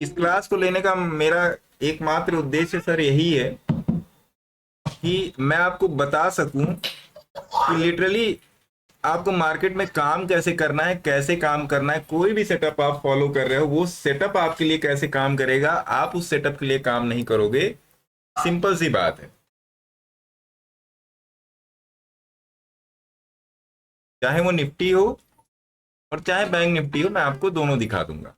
इस क्लास को लेने का मेरा एकमात्र उद्देश्य सर यही है कि मैं आपको बता सकूं कि लिटरली आपको मार्केट में काम कैसे करना है, कैसे काम करना है। कोई भी सेटअप आप फॉलो कर रहे हो, वो सेटअप आपके लिए कैसे काम करेगा, आप उस सेटअप के लिए काम नहीं करोगे। सिंपल सी बात है। चाहे वो निफ्टी हो और चाहे बैंक निफ्टी हो, मैं आपको दोनों दिखा दूंगा।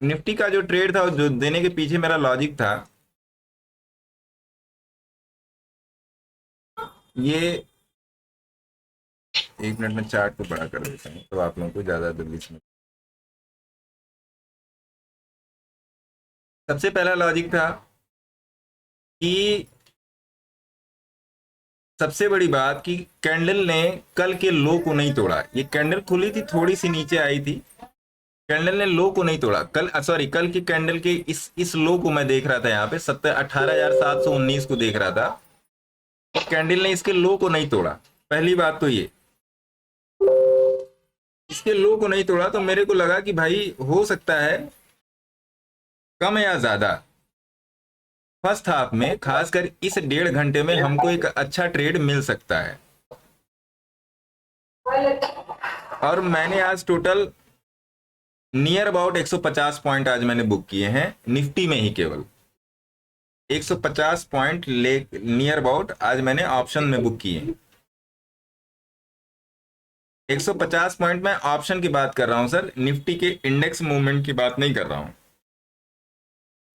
निफ्टी का जो ट्रेड था, जो देने के पीछे मेरा लॉजिक था, ये एक मिनट में चार्ट को बड़ा कर देता हूँ तो आप लोगों को ज्यादा जल्दी समझ। सबसे पहला लॉजिक था कि सबसे बड़ी बात कि कैंडल ने कल के लो को नहीं तोड़ा। ये कैंडल खुली थी, थोड़ी सी नीचे आई थी, कैंडल ने लो को नहीं तोड़ा। कल सॉरी, कल की कैंडल के इस लो को मैं देख रहा था, यहाँ पे 18,719 को देख रहा था। कैंडल ने इसके लो को नहीं तोड़ा। पहली बात तो ये, इसके लो को नहीं तोड़ा तो मेरे को लगा कि भाई हो सकता है कम या ज्यादा फर्स्ट हाफ में, खासकर इस 1.5 घंटे में हमको एक अच्छा ट्रेड मिल सकता है। और मैंने आज टोटल नियर अबाउट 150 पॉइंट आज मैंने बुक किए हैं निफ्टी में ही। केवल 150 पॉइंट ले नियर अबाउट आज मैंने ऑप्शन में बुक किए। 150 पॉइंट मैं ऑप्शन की बात कर रहा हूं सर, निफ्टी के इंडेक्स मूवमेंट की बात नहीं कर रहा हूं।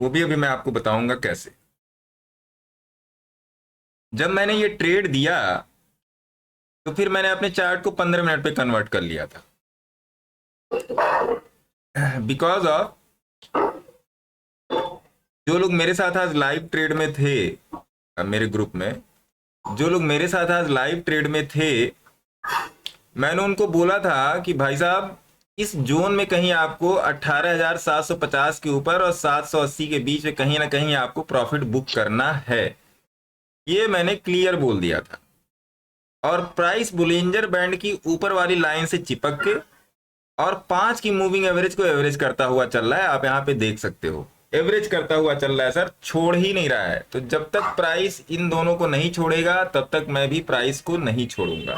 वो भी अभी मैं आपको बताऊंगा कैसे। जब मैंने ये ट्रेड दिया तो फिर मैंने अपने चार्ट को 15 मिनट पे कन्वर्ट कर लिया था, बिकॉज ऑफ जो लोग मेरे साथ आज लाइव ट्रेड में थे, मेरे ग्रुप में जो लोग मेरे साथ आज लाइव ट्रेड में थे, मैंने उनको बोला था कि भाई साहब इस जोन में कहीं आपको 18,750 के ऊपर और 780 के बीच में कहीं ना कहीं आपको प्रॉफिट बुक करना है। ये मैंने क्लियर बोल दिया था। और प्राइस बुलिंजर बैंड की ऊपर वाली लाइन से चिपक के और 5 की मूविंग एवरेज को एवरेज करता हुआ चल रहा है। आप यहाँ पे देख सकते हो, एवरेज करता हुआ चल रहा है सर, छोड़ ही नहीं रहा है। तो जब तक प्राइस इन दोनों को नहीं छोड़ेगा तब तक मैं भी प्राइस को नहीं छोड़ूंगा।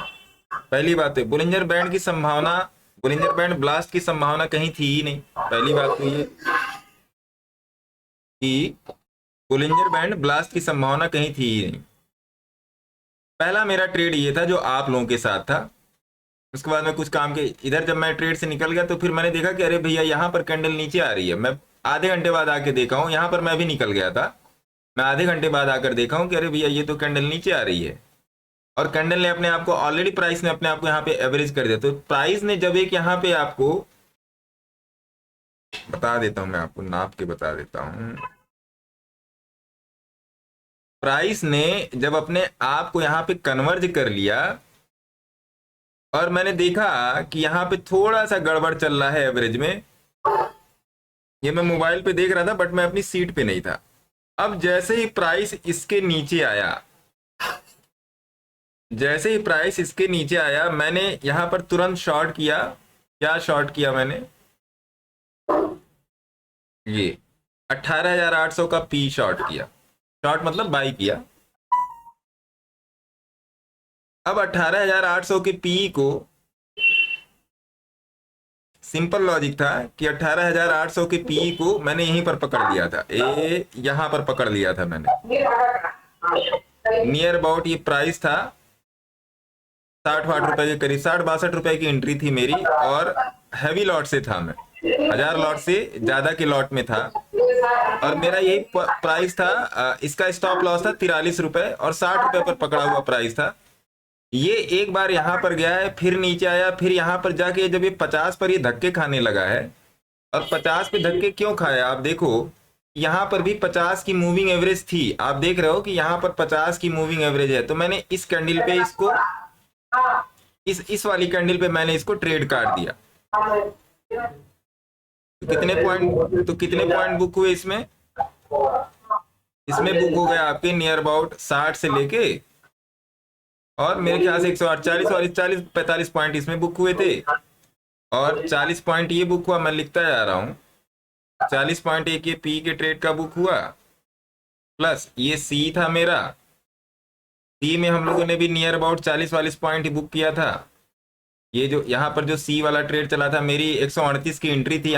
पहली बात है, बुलिंजर बैंड की संभावना, बुलिंजर बैंड ब्लास्ट की संभावना कहीं थी ही नहीं। पहली बात तो ये कि बुलिंजर बैंड ब्लास्ट की संभावना कहीं थी ही नहीं। पहला मेरा ट्रेड ये था जो आप लोगों के साथ था। उसके बाद में कुछ काम के इधर जब मैं ट्रेड से निकल गया तो फिर मैंने देखा कि अरे भैया यहाँ पर कैंडल नीचे आ रही है। मैं आधे घंटे बाद आके देखा हूँ, यहाँ पर मैं भी निकल गया था, मैं आधे घंटे बाद आकर देखा हूँ कि अरे भैया ये तो कैंडल नीचे आ रही है। और कैंडल ने अपने आप को ऑलरेडी, प्राइस ने अपने आप को यहाँ पे एवरेज कर दिया। तो प्राइस ने जब एक यहाँ पे आपको बता देता हूँ, मैं आपको नाप के बता देता हूँ, प्राइस ने जब अपने आप को यहाँ पे कन्वर्ज कर लिया और मैंने देखा कि यहाँ पे थोड़ा सा गड़बड़ चल रहा है एवरेज में। ये मैं मोबाइल पे देख रहा था बट मैं अपनी सीट पे नहीं था। अब जैसे ही प्राइस इसके नीचे आया, जैसे ही प्राइस इसके नीचे आया, मैंने यहां पर तुरंत शॉर्ट किया। क्या शॉर्ट किया मैंने? ये 18,800 का पी शॉर्ट किया। शॉर्ट मतलब बाई किया। अब 18,800 के पी को, सिंपल लॉजिक था कि 18,800 के पी को मैंने यहीं पर पकड़ लिया था, यहां पर पकड़ लिया था मैंने। नियर अबाउट ये प्राइस था 60-60 रुपए के करीब, 60-62 रुपए की एंट्री थी मेरी। और हैवी लॉट से था, मैं 1000 लॉट से ज्यादा के लॉट में था। और मेरा यही प्राइस था, इसका स्टॉप लॉस था 43 रुपए और 60 रुपए पर पकड़ा हुआ प्राइस था। ये एक बार यहां पर गया है, फिर नीचे आया, फिर यहां पर जाके जब ये 50 पर ये धक्के खाने लगा है। और 50 पे धक्के क्यों खाया, आप देखो यहां पर भी 50 की मूविंग एवरेज थी। आप देख रहे हो कि यहां पर 50 की मूविंग एवरेज है। तो मैंने इस कैंडल पे इसको, इस वाली कैंडल पे मैंने इसको ट्रेड काट दिया। तो कितने पॉइंट बुक हुए इसमें? इसमें बुक हो गया आपके नियर अबाउट 60 से लेके और मेरे ख्याल से 148 और 40-45 पॉइंट इसमें बुक हुए थे, और 40 पॉइंट ये बुक हुआ, मैं लिखता जा रहा हूँ। 40 पॉइंट एक ये पी के ट्रेड का बुक हुआ, प्लस ये सी था मेरा। सी में हम लोगों ने भी near about 40-40 point he book किया था। ये जो यहाँ पर जो सी वाला ट्रेड चला था, मेरी 138 की एंट्री थी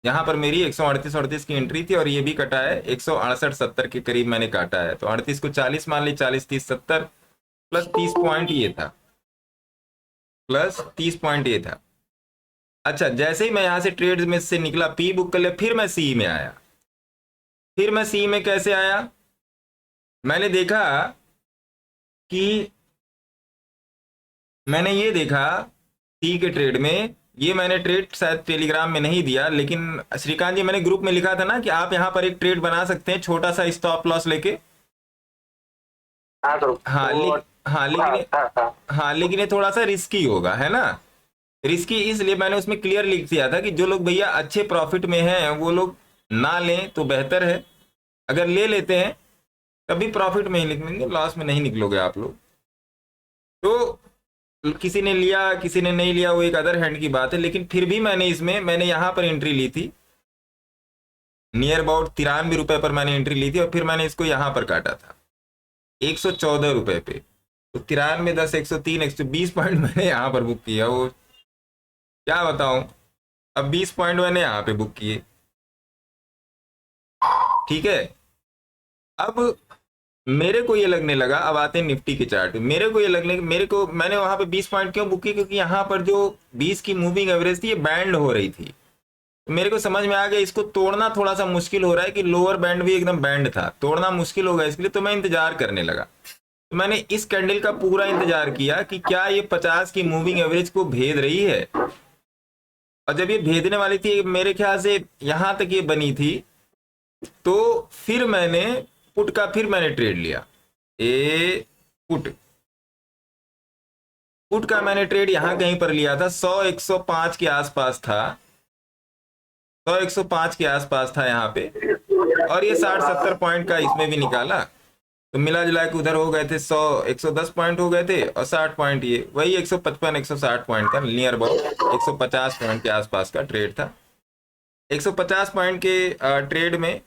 यहाँ पर मेरी 138 की एंट्री थी, और ये भी कटा है 168-70 के करीब मैंने काटा है। तो 38 को 40 मान ली, 40-30-70 प्लस 30 पॉइंट ये था, प्लस 30 पॉइंट ये था। अच्छा, जैसे ही मैं यहाँ से ट्रेड में से निकला, पी बुक कर लिया, फिर मैं सी में आया। फिर मैं सी में कैसे आया, मैंने देखा कि मैंने ये देखा सी के ट्रेड में, ये मैंने ट्रेड शायद टेलीग्राम में नहीं दिया, लेकिन श्रीकांत जी मैंने ग्रुप में लिखा था ना कि आप यहाँ पर एक ट्रेड बना सकते हैं छोटा सा स्टॉप लॉस लेके। हाँ सर। हाँ लेकिन ये थोड़ा सा रिस्की होगा, है ना। रिस्की इसलिए मैंने उसमें क्लियर लिख दिया था कि जो लोग भैया अच्छे प्रॉफिट में हैं वो लोग ना लें तो बेहतर है। अगर ले लेते हैं तभी प्रॉफिट में ही निकलेंगे, लॉस में नहीं निकलोगे आप लोग। तो किसी ने लिया किसी ने नहीं लिया, वो एक अदर हैंड की बात है, लेकिन फिर भी मैंने यहाँ पर एंट्री ली थी, नियर अबाउट 93 रुपए पर मैंने एंट्री ली थी, और फिर मैंने इसको यहाँ पर काटा था 114 रुपए पे। तो 93 10 103 120 पॉइंट मैंने यहाँ पर बुक किया। वो क्या बताऊं, अब 20 पॉइंट मैंने यहाँ पे बुक किए, ठीक है। अब मेरे को ये लगने लगा, अब आते हैं निफ्टी के चार्ट पे, मैंने वहां पे 20 पॉइंट क्यों बुक की, क्योंकि यहाँ पर जो 20 की मूविंग एवरेज थी ये बैंड हो रही थी। तो मेरे को समझ में आ गया इसको तोड़ना थोड़ा सा मुश्किल हो रहा है, कि लोअर बैंड भी एकदम बैंड था, तोड़ना मुश्किल होगा, इसके लिए तो मैं इंतजार करने लगा। तो मैंने इस कैंडल का पूरा इंतजार किया कि क्या ये 50 की मूविंग एवरेज को भेद रही है। और जब ये भेदने वाली थी, मेरे ख्याल से यहां तक ये बनी थी, तो फिर मैंने ट्रेड लिया। पुट का मैंने ट्रेड यहां कहीं पर लिया था, 100-105 के आसपास था, 100-105 के आसपास था यहाँ पे, और ये 60-70 पॉइंट का इसमें भी निकाला। तो मिला जुला के उधर हो गए थे 110 पॉइंट हो गए थे, और 60 पॉइंट ये वही 155-160 पॉइंट का, नियर अबाउट 150 पॉइंट के आसपास का ट्रेड था। 150 पॉइंट के ट्रेड में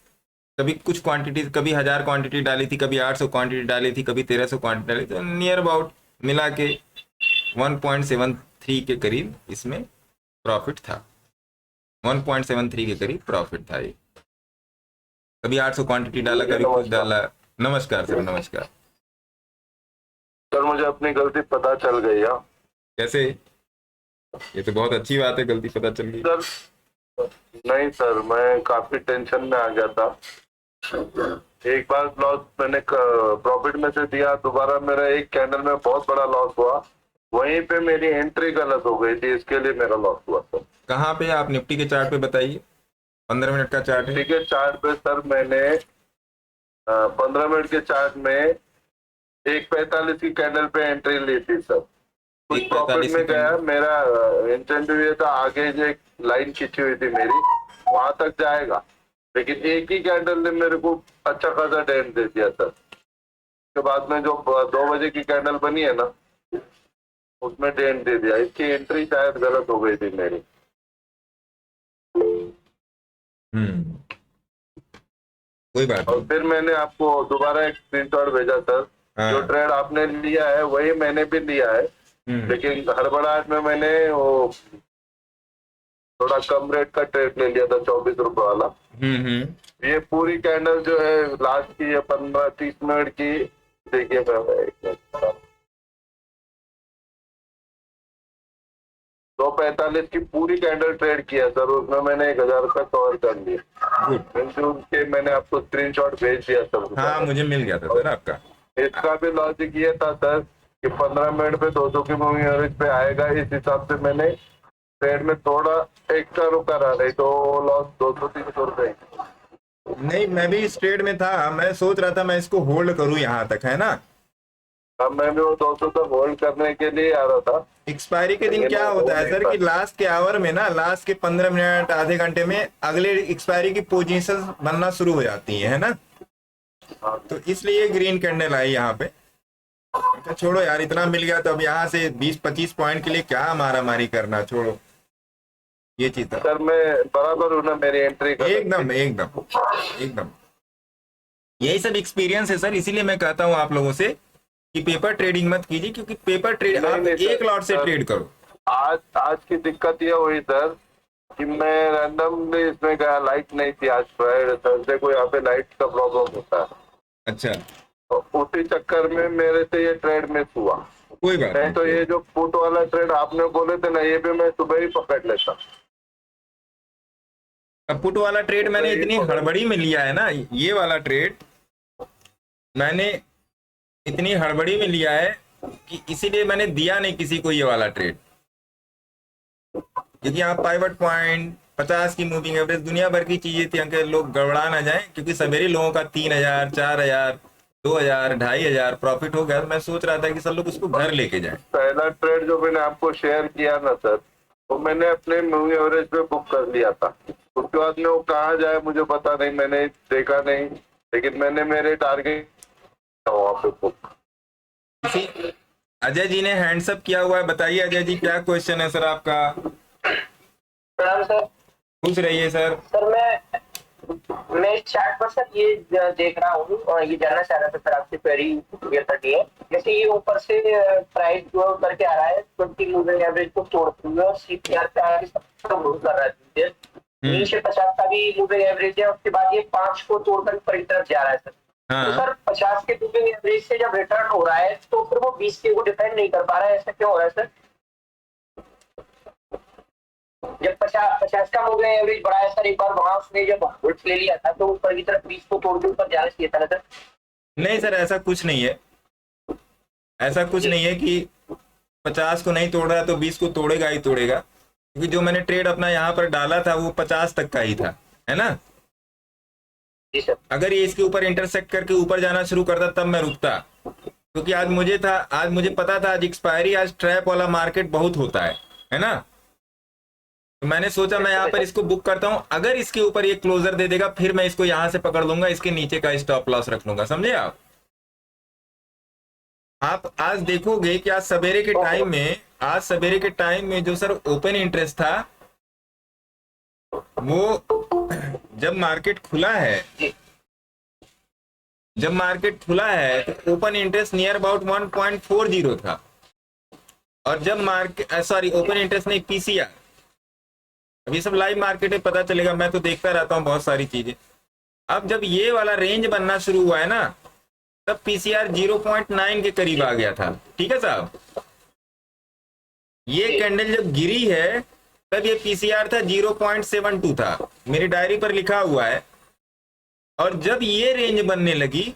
कभी कुछ क्वांटिटी, कभी 1000 क्वांटिटी डाली थी, कभी 800 क्वांटिटी डाली थी, कभी 1300 क्वांटिटी डाली थी, तो नियर अबाउट मिला के 1.73 के करीब इसमें प्रॉफिट था। 1.73 के करीब प्रॉफिट था ये। कभी 800 क्वांटिटी डाला, कभी कुछ डाला। नमस्कार सर, नमस्कार सर। मुझे अपनी गलती पता चल गई है। कैसे? ये तो बहुत अच्छी बात है, गलती पता चल गई सर। नहीं सर, मैं काफी टेंशन में आ गया था। एक बार लॉस मैंने प्रॉफिट में से दिया, दोबारा मेरा एक कैंडल में बहुत बड़ा लॉस हुआ, वहीं पे मेरी एंट्री गलत हो गई थी, इसके लिए मेरा लॉस हुआ सर। कहाँ पे? आप निफ्टी के चार्ट पे बताइए, 15 मिनट का चार्ट है। ठीक है, चार्ट पे सर मैंने 15 मिनट के चार्ट में 1.45 की कैंडल पे एंट्री ली थी सर। कुछ प्रॉफिट में गया, मेरा इंटेंटिव ये था आगे जो एक लाइन खींची हुई थी मेरी, वहां तक जाएगा, लेकिन एक ही कैंडल ने मेरे को अच्छा खासा डेंट दे दिया सर। उसके बाद में जो 2 बजे की कैंडल बनी है ना, उसमें डेंट दे दिया। इसकी एंट्री शायद गलत हो गई थी मेरी। कोई बात और फिर मैंने आपको दोबारा एक स्क्रीनशॉट भेजा सर। हाँ। जो ट्रेड आपने लिया है वही मैंने भी लिया है, लेकिन हड़बड़ाहट में मैंने वो थोड़ा कम रेट का ट्रेड ले लिया था, 24 रुपए वाला। ये पूरी कैंडल जो है लास्ट की है 15-30 मिनट की, देखिए 2:45 की पूरी कैंडल ट्रेड किया सर, उसमें मैंने 1000 रुपए कवर कर लिए। मैंने आपको स्क्रीनशॉट भेज दिया सर। हाँ, मुझे मिल गया था सर आपका। इसका भी लॉजिक ये था सर कि 15 मिनट पे 200 की मूविंग एवरेज पे आएगा, इस हिसाब से मैंने ट्रेड में थोड़ा एक्स्ट्रा रुका रहा, नहीं तो लॉस 200-300 रुपए। नहीं, मैं भी इस ट्रेड में था, मैं सोच रहा था मैं इसको होल्ड करूं यहाँ तक, है ना। अब मैं भी वो 200 तक होल्ड करने के लिए आ रहा था। एक्सपायरी के दिन क्या होता है सर कि लास्ट के आवर में ना, लास्ट के 15 मिनट आधे घंटे में अगले एक्सपायरी की पोजीशन बनना शुरू हो जाती है ना। तो इसलिए ग्रीन कैंडल आई यहाँ पे। तो छोड़ो यार, इतना मिल गया तो अब यहाँ से 20-25 पॉइंट के लिए क्या मारा मारी करना, छोड़ो ये चीज था। सर मैं बराबर हूँ ना, मेरी एंट्री का एकदम एकदम एकदम यही सब एक्सपीरियंस है सर, इसीलिए मैं कहता हूँ आप लोगों से कि पेपर ट्रेडिंग मत कीजिए, क्योंकि पेपर ट्रेड नहीं, आप नहीं सर, एक लॉट से सर। ट्रेड करो। आज की दिक्कत ये हुई सर कि मैं रैंडमली इसमें गया, लाइट नहीं थी आज, फ्राइडे थर्सडे को यहाँ पे लाइट का प्रॉब्लम होता है, अच्छा, तो उसी चक्कर में मेरे से ये ट्रेड मिस हुआ। कोई बात नहीं तो ये जो पुट वाला ट्रेड आपने बोले थे ना, ये भी मैं सुबह ही पकड़ लेता। अब पुट वाला ट्रेड मैंने इतनी हड़बड़ी में लिया है ना, ये वाला ट्रेड मैंने इतनी हड़बड़ी में लिया है कि इसीलिए मैंने दिया नहीं किसी को ये वाला ट्रेड, क्योंकि आप पाइवट पॉइंट 50 की मूविंग एवरेज दुनिया भर की चीजें थी, कि लोग गड़बड़ा ना जाए, क्योंकि सवेरे लोगों का 3000 4000 2000 2500 प्रॉफिट हो गया। मैं सोच रहा था कि सब लोग उसको घर लेके जाए। पहला ट्रेड जो मैंने आपको शेयर किया ना सर, तो मैंने अपने मूविंग एवरेज पे बुक कर लिया था। उसके बाद में वो कहाँ जाए मुझे पता नहीं, मैंने देखा नहीं, लेकिन मैंने मेरे टारगेट वहाँ पे बुक। अजय जी ने हैंड्स अप किया हुआ है, बताइए अजय जी क्या क्वेश्चन है सर आपका? सर पूछ रहिए सर। सर मैं इस चार्ट पर सर ये देख रहा हूँ और ये जानना चाह रहा था सर आपसे, क्वेरी क्लियर करनी है। जैसे ये ऊपर से प्राइस जो करके आ रहा है 20 मूविंग एवरेज को तोड़ते हुए और सीपीआर पे आगे सब मूव कर रहा है, नीचे 50 का भी मूविंग एवरेज है, उसके बाद ये 5 को तोड़कर ऊपर की तरफ जा रहा है सर। हाँ। तो सर 50 के मूविंग एवरेज से जब रिटर्न हो रहा है तो फिर वो 20 के को डिफेंड नहीं कर पा रहा है, ऐसा क्यों हो रहा है सर? जब 50 का मूविंग एवरेज बढ़ाया सर, एक बार वहां उसने जब होल्ड ले लिया था तो ऊपर की तरफ 20 को तोड़ के ऊपर जाना चाहिए था ना सर? नहीं सर, ऐसा कुछ नहीं है, ऐसा कुछ नहीं है कि 50 को नहीं तोड़ रहा तो 20 को तोड़ेगा ही तोड़ेगा, क्योंकि जो मैंने ट्रेड अपना यहाँ पर डाला था वो 50 तक का ही था, है ना। जी सर। अगर ये इसके ऊपर इंटरसेक्ट करके ऊपर जाना शुरू करता तब मैं रुकता, क्योंकि आज मुझे पता था आज एक्सपायरी, आज ट्रैप वाला मार्केट बहुत होता है ना। तो मैंने सोचा मैं यहाँ पर इसको बुक करता हूँ, अगर इसके ऊपर ये क्लोजर दे देगा फिर मैं इसको यहाँ से पकड़ लूंगा, इसके नीचे का स्टॉप लॉस रख लूंगा, समझे आप आज देखोगे कि आज सवेरे के टाइम में जो सर ओपन इंटरेस्ट था, वो जब मार्केट खुला है तो ओपन इंटरेस्ट नियर अबाउट 1.40 था, और जब ओपन इंटरेस्ट नहीं, पीसीआर, अभी सब लाइव मार्केट में पता चलेगा, मैं तो देखता रहता हूँ बहुत सारी चीजें। अब जब ये वाला रेंज बनना शुरू हुआ है ना, तब पीसीआर 0.9 के करीब आ गया था, ठीक है साहब। ये कैंडल जब गिरी है तब ये पीसीआर था 0.72 था, मेरी डायरी पर लिखा हुआ है। और जब ये रेंज बनने लगी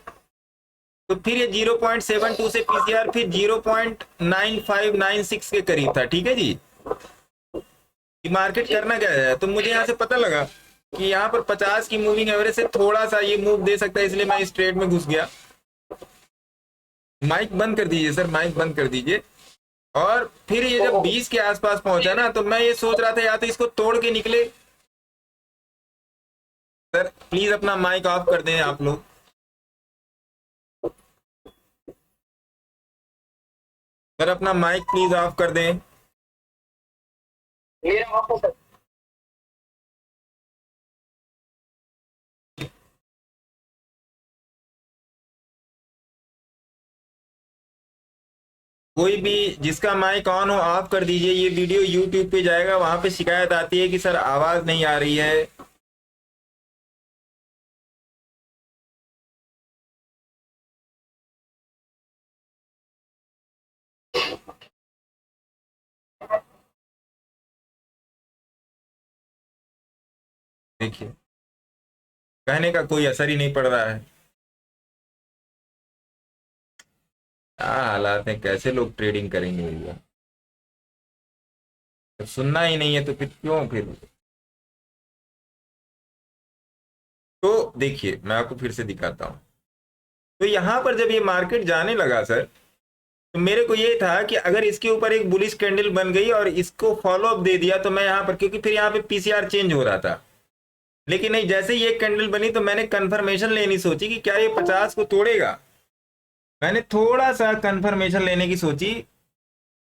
तो फिर ये 0.72 से पीसीआर फिर 0.9596 के करीब था, ठीक है जी। कि मार्केट करना क्या है, तो मुझे यहाँ से पता लगा कि यहाँ पर 50 की मूविंग एवरेज से थोड़ा सा ये मूव दे सकता है, इसलिए मैं इस ट्रेड में घुस गया। माइक बंद कर दीजिए सर, माइक बंद कर दीजिए। और फिर ये जब 20 के आसपास पहुंचा ना, तो मैं ये सोच रहा था या तो इसको तोड़ के निकले। सर प्लीज अपना माइक ऑफ कर दें आप लोग। सर अपना माइक प्लीज ऑफ कर दें। मेरा ऑफ है सर। कोई भी जिसका माइक ऑन हो ऑफ कर दीजिए। ये वीडियो यूट्यूब पे जाएगा, वहां पे शिकायत आती है कि सर आवाज नहीं आ रही है। देखिए कहने का कोई असर ही नहीं पड़ रहा है। क्या हालात है, कैसे लोग ट्रेडिंग करेंगे भैया। जब सुनना ही नहीं है तो फिर क्यों फिर। तो देखिए मैं आपको फिर से दिखाता हूं। तो यहां पर जब ये मार्केट जाने लगा सर, तो मेरे को ये था कि अगर इसके ऊपर एक बुलिश कैंडल बन गई और इसको फॉलो अप दे दिया तो मैं यहां पर, क्योंकि फिर यहां पे पीसीआर चेंज हो रहा था। लेकिन नहीं, जैसे ही एक कैंडल बनी तो मैंने कंफर्मेशन लेनी सोची कि क्या ये 50 को तोड़ेगा। मैंने थोड़ा सा कंफर्मेशन लेने की सोची,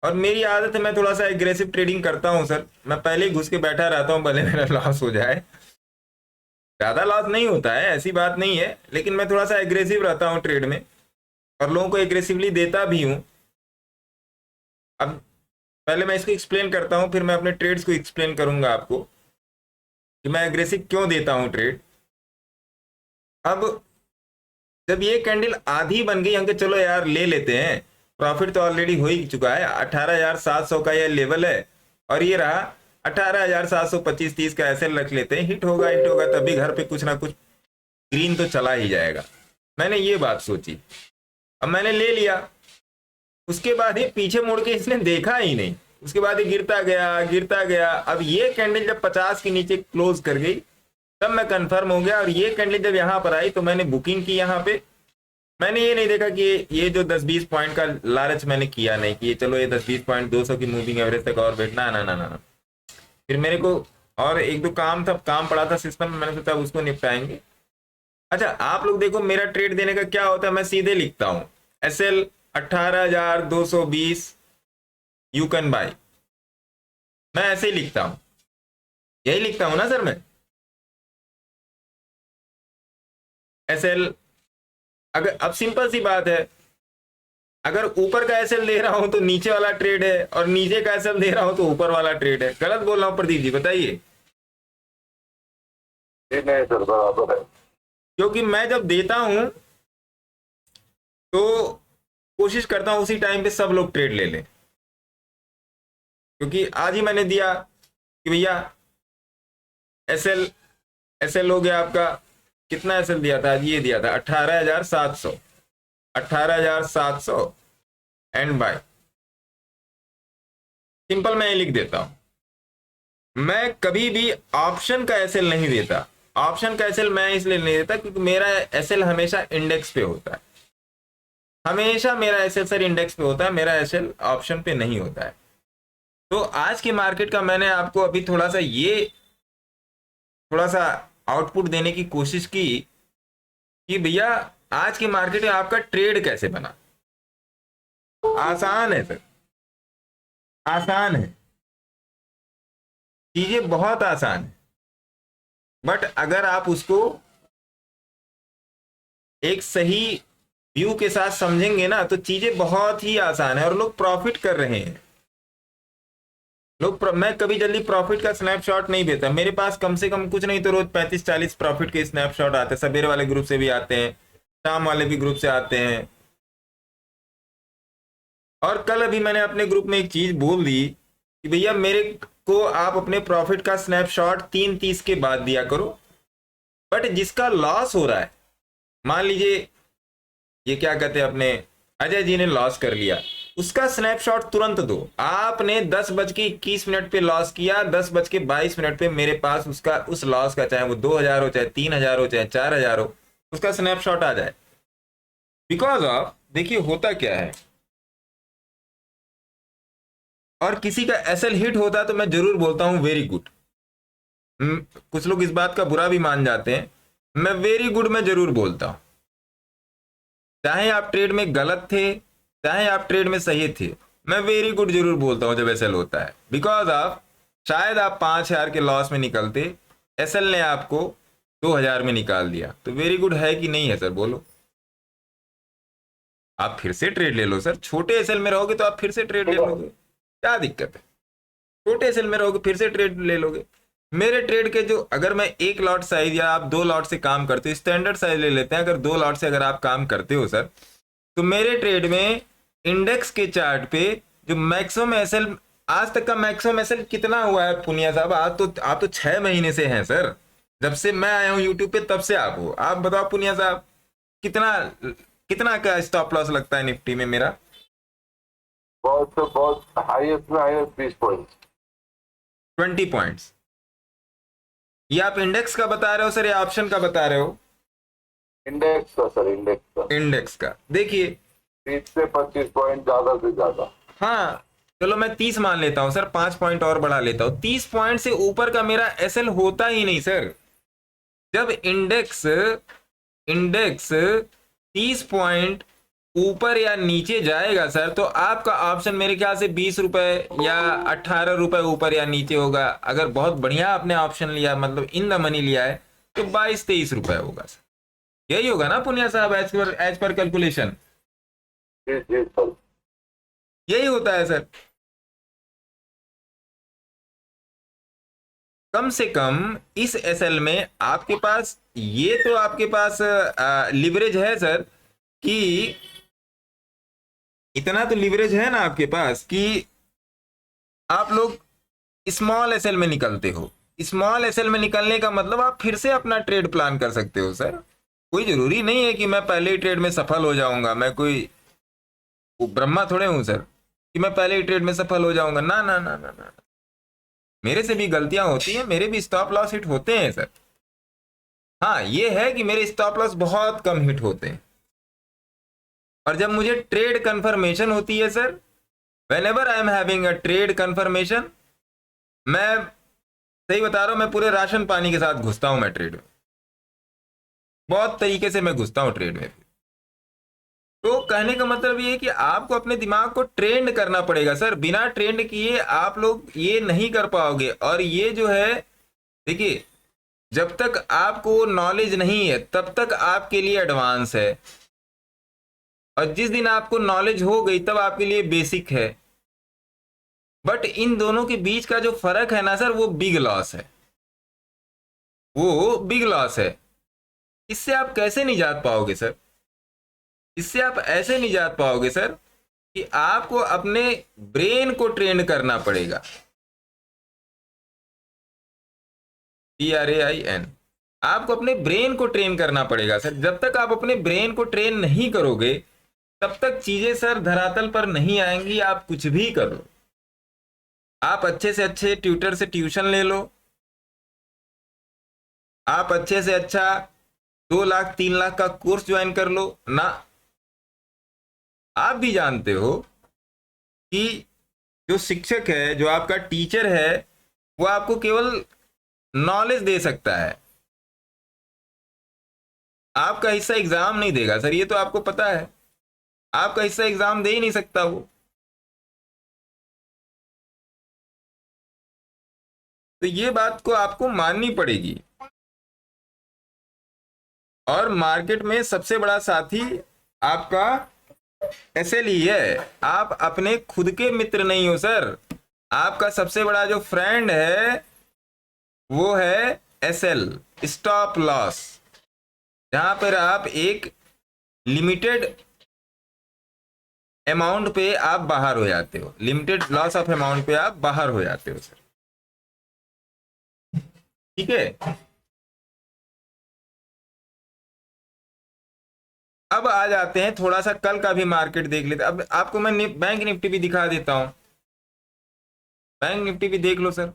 और मेरी आदत है मैं थोड़ा सा एग्रेसिव ट्रेडिंग करता हूँ सर। मैं पहले ही घुस के बैठा रहता हूँ, भले मेरा लॉस हो जाए। ज़्यादा लॉस नहीं होता है, ऐसी बात नहीं है, लेकिन मैं थोड़ा सा एग्रेसिव रहता हूँ ट्रेड में, और लोगों को एग्रेसिवली देता भी हूँ। अब पहले मैं इसको एक्सप्लेन करता हूँ, फिर मैं अपने ट्रेड्स को एक्सप्लेन करूंगा आपको कि मैं एग्रेसिव क्यों देता हूँ ट्रेड। अब जब ये कैंडल आधी बन गई, हम कहे चलो यार ले लेते हैं, प्रॉफिट तो ऑलरेडी हो ही चुका है, 18,700 का ये लेवल है, और ये रहा 18,725-30 का ऐसे रख लेते हैं, हिट होगा तभी घर पे कुछ ना कुछ ग्रीन तो चला ही जाएगा। मैंने ये बात सोची, अब मैंने ले लिया। उसके बाद ये पीछे मुड़ के इसने देखा ही नहीं, उसके बाद ये गिरता गया। अब ये कैंडल जब 50 के नीचे क्लोज कर गई, तब मैं कंफर्म हो गया, और ये कैंडल जब यहाँ पर आई तो मैंने बुकिंग की। यहाँ पे मैंने ये नहीं देखा कि ये जो 10-20 पॉइंट का लालच मैंने किया नहीं कि चलो ये 10-20 पॉइंट 200 की मूविंग एवरेज तक और बैठना, ना। फिर मेरे को और एक दो काम पड़ा था सिस्टम में, मैंने सोचा उसको निपटाएंगे। अच्छा, आप लोग देखो मेरा ट्रेड देने का क्या होता है, मैं सीधे लिखता हूँ SL 18,220 यू कैन बाय, मैं ऐसे ही लिखता हूँ, यही लिखता हूँ ना सर मैं। SL अगर, अब सिंपल सी बात है, अगर ऊपर का SL दे रहा हूं तो नीचे वाला ट्रेड है, और नीचे का SL दे रहा हूं तो ऊपर वाला ट्रेड है। गलत बोल रहा हूं प्रदीप जी, बताइए। नहीं सर, बराबर है। क्योंकि मैं जब देता हूं तो कोशिश करता हूं उसी टाइम पे सब लोग ट्रेड ले लें, क्योंकि आज ही मैंने दिया कि भैया SL हो गया आपका, कितना SL दिया था आज, ये दिया था 18,700 एंड बाय। सिंपल मैं ये लिख देता हूं, मैं कभी भी ऑप्शन का SL नहीं देता। ऑप्शन का SL मैं इसलिए नहीं देता क्योंकि मेरा SL हमेशा इंडेक्स पे होता है, हमेशा मेरा SL सर इंडेक्स पे होता है, मेरा SL ऑप्शन पे नहीं होता है। तो आज की मार्केट का मैंने आपको अभी थोड़ा सा आउटपुट देने की कोशिश की कि भैया आज की मार्केट में आपका ट्रेड कैसे बना। आसान है सर, आसान है, चीजें बहुत आसान है, बट अगर आप उसको एक सही व्यू के साथ समझेंगे ना तो चीजें बहुत ही आसान है, और लोग प्रॉफिट कर रहे हैं। मैं कभी जल्दी प्रॉफिट का स्नैपशॉट नहीं देता, मेरे पास कम से कम कुछ नहीं तो रोज 35-40 प्रॉफिट के स्नैपशॉट आते हैं, सवेरे वाले ग्रुप से भी आते हैं, शाम वाले भी ग्रुप से आते हैं। और कल अभी मैंने अपने ग्रुप में एक चीज बोल दी कि भैया मेरे को आप अपने प्रॉफिट का स्नैपशॉट 3:30 के बाद दिया करो, बट जिसका लॉस हो रहा है, मान लीजिए ये क्या कहते हैं, अपने अजय जी ने लॉस कर लिया, उसका स्नैपशॉट तुरंत दो। आपने 10:21 पे लॉस किया, 10:22 पे मेरे पास उसका उस लॉस का, चाहे वो 2,000 हो, चाहे 3,000 हो, चाहे 4,000 हो, उसका स्नैपशॉट आ जाए। बिकॉज ऑफ, देखिए होता क्या है, और किसी का SL हिट होता है तो मैं जरूर बोलता हूं वेरी गुड। कुछ लोग इस बात का बुरा भी मान जाते हैं, मैं वेरी गुड में जरूर बोलता हूं, चाहे आप ट्रेड में गलत थे चाहे आप ट्रेड में सही थे, मैं वेरी गुड जरूर बोलता हूं जब SL होता है। बिकॉज ऑफ, शायद आप 5,000 के लॉस में निकलते, SL ने आपको 2,000 में निकाल दिया, तो वेरी गुड है कि नहीं है सर, बोलो। आप फिर से ट्रेड ले लो सर, छोटे SL में रहोगे तो आप फिर से ट्रेड ले लोगे, क्या दिक्कत है, छोटे SL में रहोगे फिर से ट्रेड ले लोगे। मेरे ट्रेड के जो, अगर मैं 1 लॉट साइज या आप 2 लॉट से काम करते हो, स्टैंडर्ड साइज ले लेते हैं, अगर 2 लॉट से अगर आप काम करते हो सर, तो मेरे ट्रेड में इंडेक्स के चार्ट पे जो मैक्सिमम SL, आज तक का मैक्सिमम SL कितना हुआ है पुनिया साहब, आप तो 6 महीने से हैं सर, जब से मैं आया हूं यूट्यूब पे तब से आप हो। आप बताओ पुनिया साहब, कितना का स्टॉप लॉस लगता है निफ्टी में मेरा? बहुत हाईएस्ट में हाईएस्ट 20 पॉइंट, 20 पॉइंट्स। ये आप इंडेक्स का बता रहे हो सर या ऑप्शन का बता रहे हो? इंडेक्स का सर, इंडेक्स का। देखिए 30 से 25 पॉइंट ज्यादा से ज्यादा। हाँ चलो मैं 30 मान लेता हूं सर, 5 पॉइंट और बढ़ा लेता हूं, 30 पॉइंट से ऊपर का मेरा SL होता ही नहीं सर। जब इंडेक्स 30 पॉइंट ऊपर या नीचे जाएगा सर, तो आपका ऑप्शन मेरे ख्याल से 20 रुपए या 18 रुपए ऊपर या नीचे होगा। अगर बहुत बढ़िया आपने ऑप्शन लिया, मतलब इन द मनी लिया है, तो 22-23 रुपए होगा सर। यही होगा ना पुनिया साहब, एज पर कैलकुलेशन जी जी सर। यही होता है सर। कम से कम इस एसएल में आपके पास ये तो आपके पास लिवरेज है सर, कि इतना तो लिवरेज है ना आपके पास कि आप लोग स्मॉल एसएल में निकलते हो। स्मॉल एसएल में निकलने का मतलब आप फिर से अपना ट्रेड प्लान कर सकते हो सर। कोई जरूरी नहीं है कि मैं पहले ही ट्रेड में सफल हो जाऊंगा। मैं कोई वो ब्रह्मा थोड़े हूं सर कि मैं पहले ही ट्रेड में सफल हो जाऊंगा। ना ना ना ना ना, मेरे से भी गलतियां होती हैं, मेरे भी स्टॉप लॉस हिट होते हैं सर। हाँ ये है कि मेरे स्टॉप लॉस बहुत कम हिट होते हैं। और जब मुझे ट्रेड कंफर्मेशन होती है sir, whenever I am having a trade confirmation, मैं सही बता रहा हूं, मैं पूरे राशन पानी के साथ घुसता हूं मैं ट्रेड में, बहुत तरीके से मैं घुसता हूं ट्रेड में। तो कहने का मतलब ये है कि आपको अपने दिमाग को ट्रेंड करना पड़ेगा सर। बिना ट्रेंड किए आप लोग ये नहीं कर पाओगे। और ये जो है, देखिए, जब तक आपको नॉलेज नहीं है तब तक आपके लिए एडवांस है, और जिस दिन आपको नॉलेज हो गई तब आपके लिए बेसिक है। बट इन दोनों के बीच का जो फर्क है ना सर, वो बिग लॉस है, वो बिग लॉस है। इससे आप कैसे निजात पाओगे सर? इससे आप ऐसे निजात पाओगे सर कि आपको अपने ब्रेन को ट्रेन करना पड़ेगा। TRAIN, आपको अपने ब्रेन को ट्रेन करना पड़ेगा सर। जब तक आप अपने ब्रेन को ट्रेन नहीं करोगे तब तक चीजें सर धरातल पर नहीं आएंगी। आप कुछ भी कर लो, आप अच्छे से अच्छे ट्यूटर से ट्यूशन ले लो, आप अच्छे से अच्छा 2 लाख 3 लाख का कोर्स ज्वाइन कर लो ना, आप भी जानते हो कि जो शिक्षक है, जो आपका टीचर है, वो आपको केवल नॉलेज दे सकता है, आपका हिस्सा एग्जाम नहीं देगा सर। ये तो आपको पता है, आपका हिस्सा एग्जाम दे ही नहीं सकता वो। तो ये बात को आपको माननी पड़ेगी। और मार्केट में सबसे बड़ा साथी आपका एसएल ही है। आप अपने खुद के मित्र नहीं हो सर। आपका सबसे बड़ा जो फ्रेंड है वो है एसएल, स्टॉप लॉस, जहां पर आप एक लिमिटेड अमाउंट पे आप बाहर हो जाते हो, लिमिटेड लॉस ऑफ अमाउंट पे आप बाहर हो जाते हो सर। ठीक है, अब आ जाते हैं थोड़ा सा कल का भी मार्केट देख लेते। अब आपको मैं बैंक निफ्टी भी दिखा देता हूं। बैंक निफ्टी भी देख लो सर।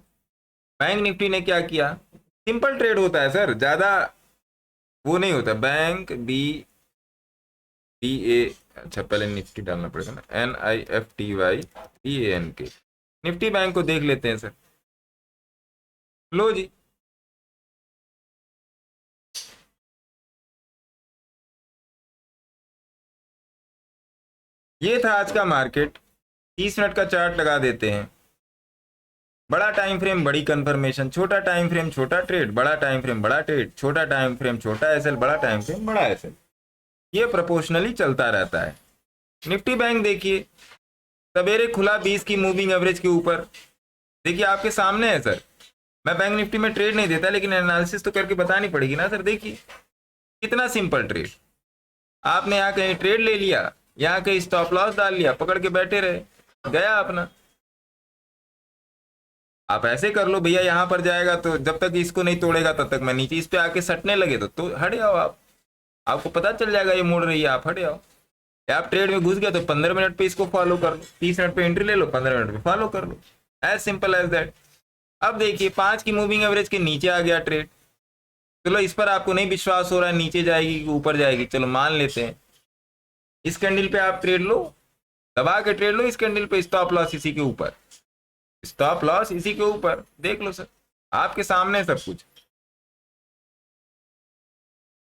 बैंक निफ्टी ने क्या किया, सिंपल ट्रेड होता है सर, ज्यादा वो नहीं होता। बैंक BA, अच्छा पहले निफ्टी डालना पड़ेगा ना, NIFTYBANK। निफ्टी बैंक को देख लेते हैं सर। लो जी, ये था आज का मार्केट। 30 मिनट का चार्ट लगा देते हैं। बड़ा टाइम फ्रेम बड़ी कंफर्मेशन, छोटा टाइम फ्रेम छोटा ट्रेड, बड़ा टाइम फ्रेम बड़ा ट्रेड, छोटा टाइम फ्रेम छोटा एसएल, बड़ा टाइम फ्रेम बड़ा एसएल। ये प्रोपोर्शनली चलता रहता है। निफ्टी बैंक देखिए, सवेरे खुला 20 की मूविंग एवरेज के ऊपर। देखिए आपके सामने है सर। मैं बैंक निफ्टी में ट्रेड नहीं देता, लेकिन एनालिसिस तो करके बतानी पड़ेगी ना सर। देखिए कितना सिंपल ट्रेड, आपने यहाँ कहीं ट्रेड ले लिया, यहाँ कहीं स्टॉप लॉस डाल लिया, पकड़ के बैठे रहे, गया अपना। आप ऐसे कर लो भैया, यहां पर जाएगा तो जब तक इसको नहीं तोड़ेगा तब तक मैं नीचे इस पे आके सटने लगे तो हट जाओ आप, आपको पता चल जाएगा ये मोड़ रही है, आप हट जाओ। या आप ट्रेड में घुस गया तो 15 मिनट पे इसको फॉलो कर लो, 30 मिनट पे एंट्री ले लो, 15 मिनट पे फॉलो कर लो, एज सिंपल एज दैट। अब देखिए 5 की मूविंग एवरेज के नीचे आ गया ट्रेड। चलो इस पर आपको नहीं विश्वास हो रहा है नीचे जाएगी कि ऊपर जाएगी, चलो मान लेते हैं इस कैंडल पे आप ट्रेड लो, दबा के ट्रेड लो इस कैंडल पे, स्टॉप लॉस इसी के ऊपर, स्टॉप लॉस इसी के ऊपर। देख लो सर, आपके सामने सब कुछ।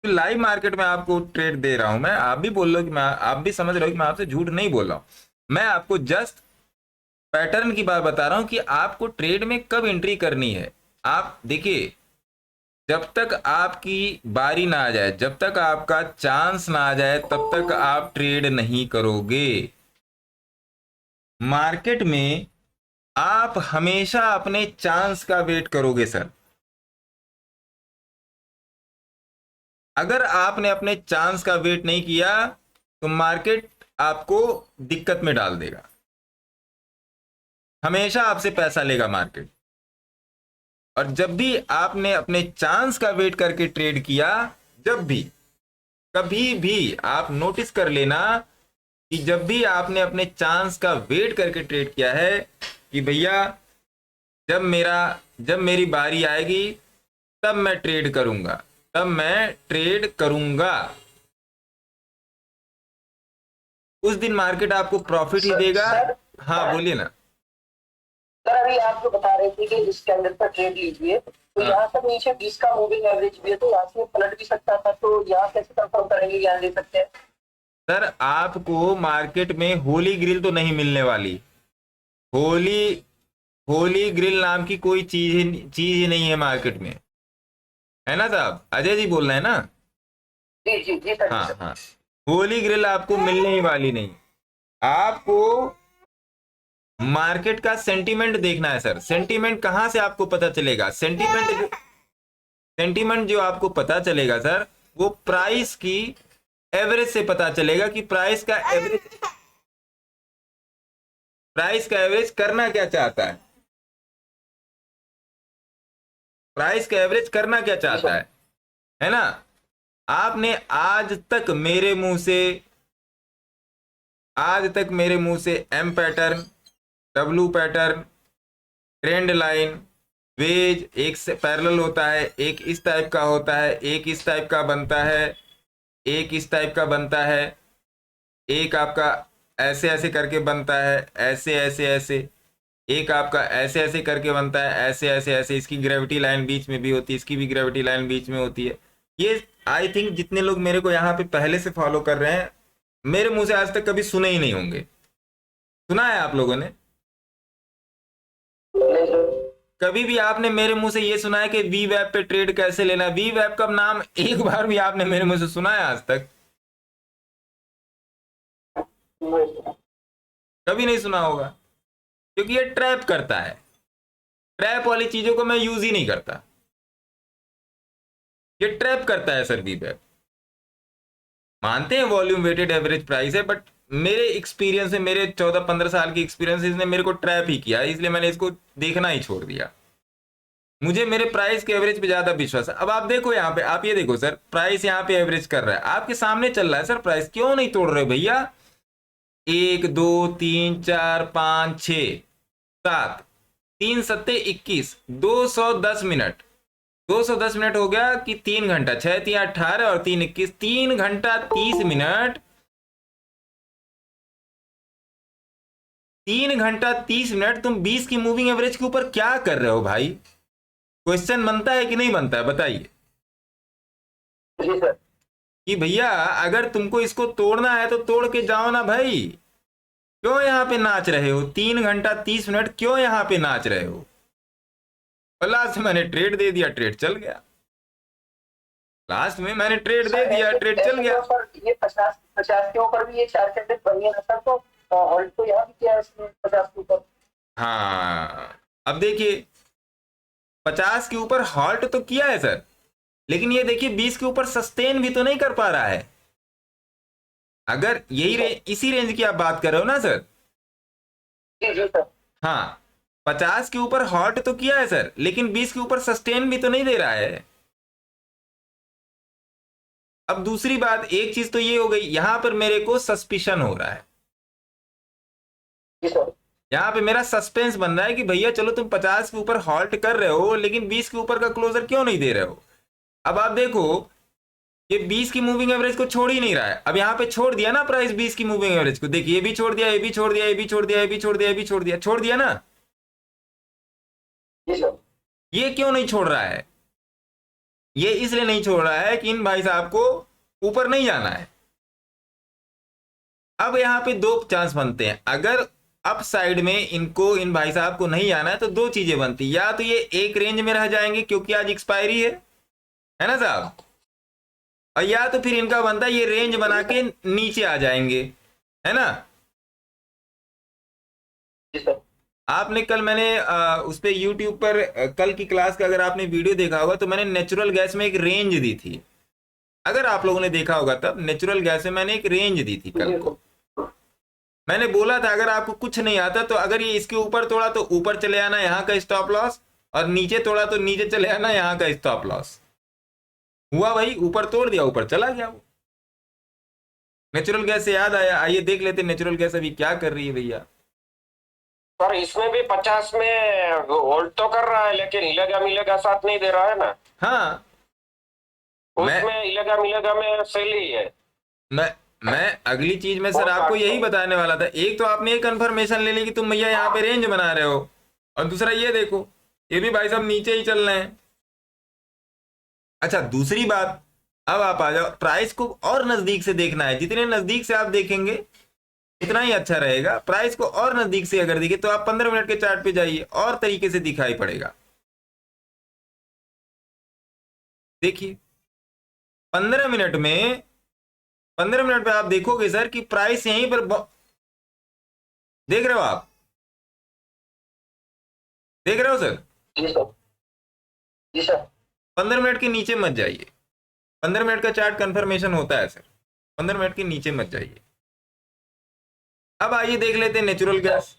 लाइव मार्केट में आपको ट्रेड दे रहा हूं मैं, आप भी बोल लो कि मैं, आप भी समझ रहे हो कि मैं आपसे झूठ नहीं बोल रहा हूं। मैं आपको जस्ट पैटर्न की बात बता रहा हूं कि आपको ट्रेड में कब एंट्री करनी है। आप देखिए, जब तक आपकी बारी ना आ जाए, जब तक आपका चांस ना आ जाए, तब तक आप ट्रेड नहीं करोगे। मार्केट में आप हमेशा अपने चांस का वेट करोगे सर। अगर आपने अपने चांस का वेट नहीं किया तो मार्केट आपको दिक्कत में डाल देगा, हमेशा आपसे पैसा लेगा मार्केट। और जब भी आपने अपने चांस का वेट करके ट्रेड किया, जब भी, कभी भी आप नोटिस कर लेना कि जब भी आपने अपने चांस का वेट करके ट्रेड किया है कि भैया जब मेरी बारी आएगी तब मैं ट्रेड करूंगा, तब मैं ट्रेड करूंगा, उस दिन मार्केट आपको प्रॉफिट ही देगा। हाँ बोलिए ना सर। अभी आप जो बता रहे थे कि इस कैंडल पर ट्रेड लीजिए, तो यहाँ से नीचे 20 का मूविंग एवरेज भी है, तो यहाँ से पलट भी सकता था, तो यहाँ कैसे कंफर्म करेंगे, ज्ञान दे सकते हैं? सर, आपको मार्केट में होली ग्रिल तो नहीं मिलने वाली। होली होली ग्रिल नाम की कोई चीज ही नहीं है मार्केट में, है ना साहब? अजय जी बोल रहे हैं ना? जी जी जी सर। हाँ हाँ, होली ग्रिल आपको मिलने ही वाली नहीं। आपको मार्केट का सेंटीमेंट देखना है सर। सेंटीमेंट कहां से आपको पता चलेगा? सेंटीमेंट जो आपको पता चलेगा सर, वो प्राइस की एवरेज से पता चलेगा कि प्राइस का एवरेज करना क्या चाहता है। प्राइस का एवरेज करना क्या चाहता है ना? आपने आज तक मेरे मुंह से M pattern, W pattern, trend line, wedge, एक से पैरेलल होता है, एक इस टाइप का होता है, एक इस टाइप का बनता है, एक इस टाइप का बनता है, एक आपका ऐसे ऐसे करके बनता है, ऐसे ऐसे ऐसे, एक आपका ऐसे ऐसे करके बनता है, ऐसे ऐसे ऐसे, इसकी ग्रेविटी लाइन बीच में भी होती है, इसकी भी ग्रेविटी लाइन बीच में होती है। ये आई थिंक जितने लोग मेरे को यहाँ पे पहले से फॉलो कर रहे हैं, मेरे मुंह से आज तक कभी सुने ही नहीं होंगे। सुना है आप लोगों ने? कभी भी आपने मेरे मुंह से ये सुना है कि वी वेब पे ट्रेड कैसे लेना? वी वेब का नाम एक बार भी आपने मेरे मुंह से सुना है आज तक? कभी नहीं सुना होगा, क्योंकि ये ट्रैप करता है। ट्रैप वाली चीजों को मैं यूज ही नहीं करता। ये ट्रैप करता है सर वी वेब। मानते हैं वॉल्यूम वेटेड एवरेज प्राइस है, बट मेरे एक्सपीरियंस में, मेरे 14-15 साल की एक्सपीरियंस, इसने मेरे को ट्रैप ही किया, इसलिए मैंने इसको देखना ही छोड़ दिया। मुझे मेरे प्राइस के एवरेज पे ज्यादा विश्वास है। अब आप देखो यहाँ पे, आप ये देखो सर, प्राइस यहाँ पे एवरेज कर रहा है, आपके सामने चल रहा है सर। प्राइस क्यों नहीं तोड़ रहे भैया? 1 2 3 4 5 6 7, 3 सत्ते 21, 210 मिनट, 210 मिनट हो गया कि 3 घंटा, 6 3 18 और 3 21, 3 घंटा 30 मिनट, 3 घंटा 30 मिनट तुम 20 की मूविंग एवरेज के ऊपर क्या कर रहे हो भाई? क्वेश्चन बनता है कि नहीं बनता है? बताइए जी सर। कि भैया अगर तुमको इसको तोड़ना है तो तोड़ के जाओ ना भाई। क्यों यहाँ पे नाच रहे हो? 3 घंटा 30 मिनट क्यों यहाँ पे नाच रहे हो? लास्ट में मैंने ट्रेड दे दिया, ट्रेड चल गया। लास्ट में मैंने ट्रेड दे दिया, ट्रेड चल गया। ये 50 के ऊपर भी ये 4 कैंडल बनी है सर, तो होल्ड तो यहाँ भी किया है इसने 50 के ऊपर। हाँ, अब देखिए 50 के ऊपर हॉल्ट तो किया है सर, लेकिन ये देखिए 20 के ऊपर सस्टेन भी तो नहीं कर पा रहा है। अगर इसी रेंज की आप बात कर रहे हो ना सर? जी जी सर। हाँ, 50 के ऊपर हॉल्ट तो किया है सर, लेकिन 20 के ऊपर सस्टेन भी तो नहीं दे रहा है। अब दूसरी बात, एक चीज तो ये हो गई, यहां पर मेरे को सस्पिशन हो रहा है, जी सर। यहां पे मेरा सस्पेंस बन रहा है कि भैया चलो तुम 50 के ऊपर हॉल्ट कर रहे हो, लेकिन 20 के ऊपर का क्लोजर क्यों नहीं दे रहे हो? अब आप देखो, ये 20 की मूविंग एवरेज को छोड़ ही नहीं रहा है। अब यहाँ पे छोड़ दिया ना प्राइस 20 की मूविंग एवरेज को, देखिए ये भी छोड़ दिया, ये भी छोड़ दिया, ये भी छोड़ दिया, ये भी छोड़ दिया, ये भी छोड़ दिया, छोड़ दिया ना? जी सर। ये क्यों नहीं छोड़ रहा है? ये इसलिए नहीं छोड़ रहा है कि इन भाई साहब को ऊपर नहीं जाना है। अब यहाँ पे दो चांस बनते हैं, अगर अप साइड में इनको, इन भाई साहब को नहीं जाना है तो दो चीजें बनती, या तो ये एक रेंज में रह जाएंगे क्योंकि आज एक्सपायरी है ना साहब, और या तो फिर इनका बनता है ये रेंज बना के नीचे आ जाएंगे, है ना। जी सर। आपने कल मैंने उस पे यूट्यूब पर कल की क्लास का अगर आपने वीडियो देखा होगा तो मैंने नेचुरल गैस में एक रेंज दी थी, अगर आप लोगों ने देखा होगा तब नेचुरल गैस में मैंने एक रेंज दी थी कल को। मैंने बोला था अगर आपको कुछ नहीं आता तो अगर ये इसके ऊपर तोड़ा तो ऊपर चले आना, यहाँ का स्टॉप लॉस, और नीचे तोड़ा तो नीचे चले आना, यहाँ का स्टॉप लॉस। हुआ भाई, ऊपर तोड़ दिया, ऊपर चला गया वो। नेचुरल गैस से याद आया, आइए देख लेते नेचुरल गैस अभी क्या कर रही है भैया। सर इसमें भी 50 में होल्ड तो कर रहा है, लेकिन इलेगा साथ नहीं दे रहा है ना। हाँ, उसमें इलेगा में सेल ही है। मैं अगली चीज में सर आपको यही बताने वाला था। एक तो आपने एक कंफर्मेशन ले ली कि तुम भैया यहाँ पे रेंज बना रहे हो, और दूसरा ये देखो ये भी भाई साहब नीचे ही चल रहे हैं। अच्छा, दूसरी बात, अब आप आ जाओ, प्राइस को और नजदीक से देखना है, जितने नजदीक से आप देखेंगे उतना ही अच्छा रहेगा। प्राइस को और नजदीक से अगर देखें तो आप 15 मिनट के चार्ट पे जाइए, और तरीके से दिखाई पड़ेगा। देखिए 15 मिनट में, 15 मिनट पे आप देखोगे सर कि प्राइस यहीं पर देख रहे हो आप, देख रहे हो सर। जी सर। जी सर। 15 मिनट के नीचे मत जाइए, 15 मिनट का चार्ट कंफर्मेशन होता है सर, 15 मिनट के नीचे मत जाइए। अब आइए देख लेते हैं नेचुरल गैस सर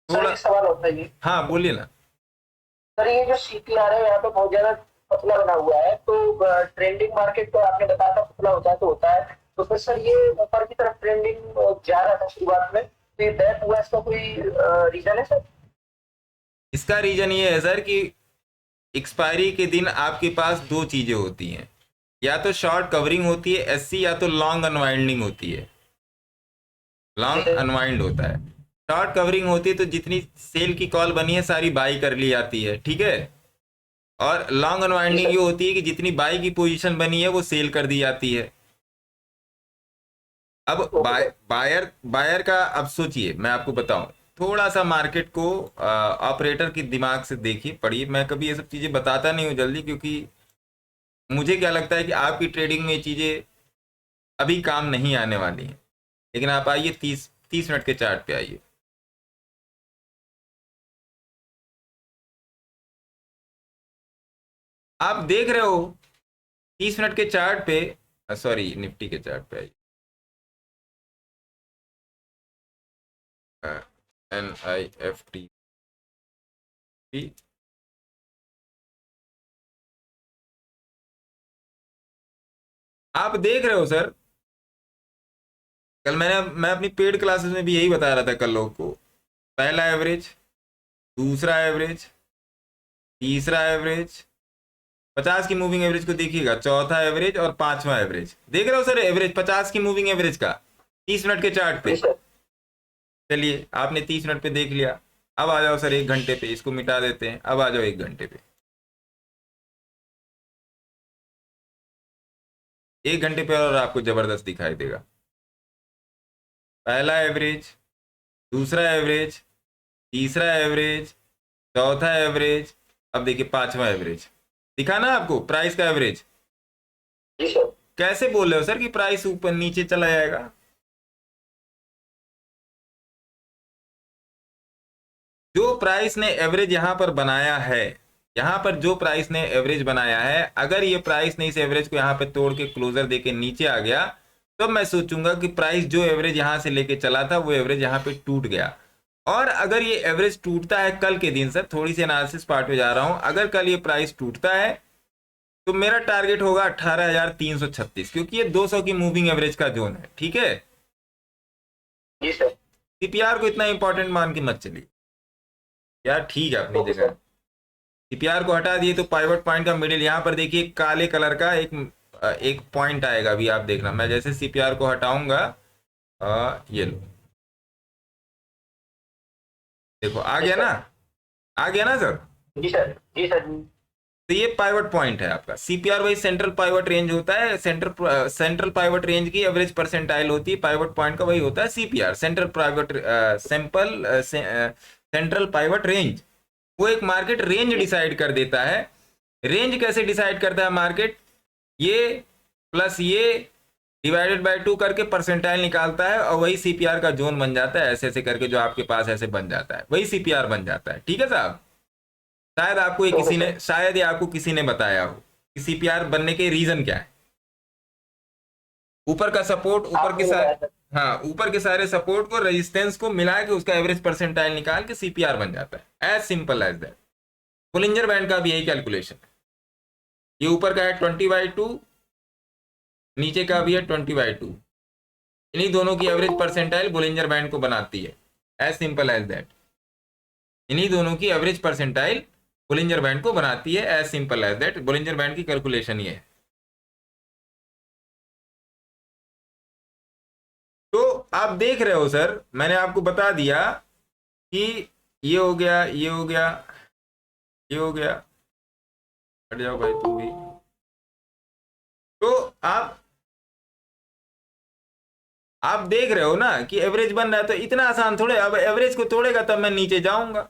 थोड़ा। एक सवाल होता है ये। हाँ बोलिए ना। सर ये जो CPR है यहाँ पे बहुत ज्यादा पतला बना हुआ है, तो ट्रेंडिंग मार्केट तो आपने बताया था पतला होता है तो होता है, तो फिर सर ये ऊपर की तरफ ट्रेंडिंग जा रहा था शुरुआत में, तो ये बैक हुआ, इसका कोई रीजन है सर? इसका रीजन ये है सर कि एक्सपायरी के दिन आपके पास दो चीजें होती हैं, या तो शॉर्ट कवरिंग होती है SC, या तो लॉन्ग अनवाइंडिंग होती है। लॉन्ग अनवाइंड होता है, शॉर्ट कवरिंग होती है तो जितनी सेल की कॉल बनी है सारी बाई कर ली जाती है, ठीक है। और लॉन्ग अनवाइंडिंग ये होती है कि जितनी बाई की पोजीशन बनी है वो सेल कर दी जाती है। अब बायर बायर का, अब सोचिए मैं आपको बताऊं, थोड़ा सा मार्केट को ऑपरेटर के दिमाग से देखिए, पढ़िए। मैं कभी ये सब चीजें बताता नहीं हूँ जल्दी, क्योंकि मुझे क्या लगता है कि आपकी ट्रेडिंग में ये चीजें अभी काम नहीं आने वाली हैं। लेकिन आप आइए 30 मिनट के चार्ट पे आइए। आप देख रहे हो 30 मिनट के चार्ट पे, सॉरी निफ्टी के चार्ट पे आइए, NIFT। आप देख रहे हो सर, कल मैं अपनी पेड क्लासेस में भी यही बता रहा था कल लोगों को, पहला एवरेज, दूसरा एवरेज, तीसरा एवरेज, 50 की मूविंग एवरेज को देखिएगा, चौथा एवरेज और पांचवा एवरेज। देख रहे हो सर एवरेज, 50 की मूविंग एवरेज का 30 मिनट के चार्ट पे। चलिए आपने 30 मिनट पे देख लिया, अब आ जाओ सर 1 घंटे पे, इसको मिटा देते हैं। अब आ जाओ 1 घंटे पे, 1 घंटे पे और आपको जबरदस्त दिखाई देगा। पहला एवरेज, दूसरा एवरेज, तीसरा एवरेज, चौथा एवरेज, अब देखिए पांचवा एवरेज। दिखा ना आपको प्राइस का एवरेज। जी सर। कैसे बोल रहे हो सर कि प्राइस ऊपर नीचे चला जाएगा? जो प्राइस ने एवरेज यहां पर बनाया है, यहां पर जो प्राइस ने एवरेज बनाया है, अगर ये प्राइस ने इस एवरेज को यहां पे तोड़ के क्लोजर देके नीचे आ गया, तो मैं सोचूंगा कि प्राइस जो एवरेज यहां से लेके चला था वो एवरेज यहां पे टूट गया। और अगर ये एवरेज टूटता है कल के दिन, सर थोड़ी सी एनालिसिस पार्ट पे जा रहा हूं, अगर कल ये प्राइस टूटता है तो मेरा टारगेट होगा 18,336, क्योंकि ये 200 की मूविंग एवरेज का जोन है, ठीक है। जी सर। CPR को इतना इंपॉर्टेंट मान के मत चलिए यार, ठीक है अपनी जगह। CPR को हटा दिए तो पाइवट पॉइंट का मिडिल, यहां पर देखिए काले कलर का एक पॉइंट आएगा, अभी आप देखना, मैं जैसे CPR को हटाऊंगा, ये लो, देखो आ गया ना, आ गया ना सर। जी सर। जी सर। तो ये पाइवट पॉइंट है आपका। सीपीआर वही सेंट्रल पाइवट रेंज होता है, सेंट्रल पाइवट रेंज की एवरेज परसेंटाइल होती है, पाइवट पॉइंट का वही होता है सीपीआर, सेंट्रल पाइवट रेंज। वो एक मार्केट रेंज डिसाइड कर देता है। रेंज कैसे डिसाइड करता है मार्केट? ये प्लस ये डिवाइडेड बाय 2 करके परसेंटाइल निकालता है और वही सीपीआर का जोन बन जाता है, ऐसे ऐसे करके जो आपके पास ऐसे बन जाता है, वही सीपीआर बन जाता है। ठीक है साहब, शायद ये आपको किसी ने बताया हो कि सीपीआर बनने के रीजन क्या है। ऊपर का सपोर्ट, ऊपर के सारे सपोर्ट को, रेजिस्टेंस को मिला के उसका एवरेज परसेंटाइल निकाल के सीपीआर बन जाता है। As simple as that. Bollinger band का भी यही कैलकुलेशन है। ये ऊपर का है 20/2, नीचे का भी है 20/2। इन्हीं दोनों की एवरेज परसेंटाइल बोलिंजर बैंड को बनाती है। As simple as that. इन्हीं दोनों की एवरेज परसेंटाइल बोलिंजर बैंड को बनाती है। As simple as that. Bollinger band की कैलकुलेशन ये है। तो आप देख रहे हो सर, मैंने आपको बता दिया कि ये हो गया, ये हो गया, ये हो गया। हट जाओ भाई तुम भी। तो आप देख रहे हो ना कि एवरेज बन रहा है। तो इतना आसान थोड़े, अब एवरेज को तोड़ेगा तब मैं नीचे जाऊंगा।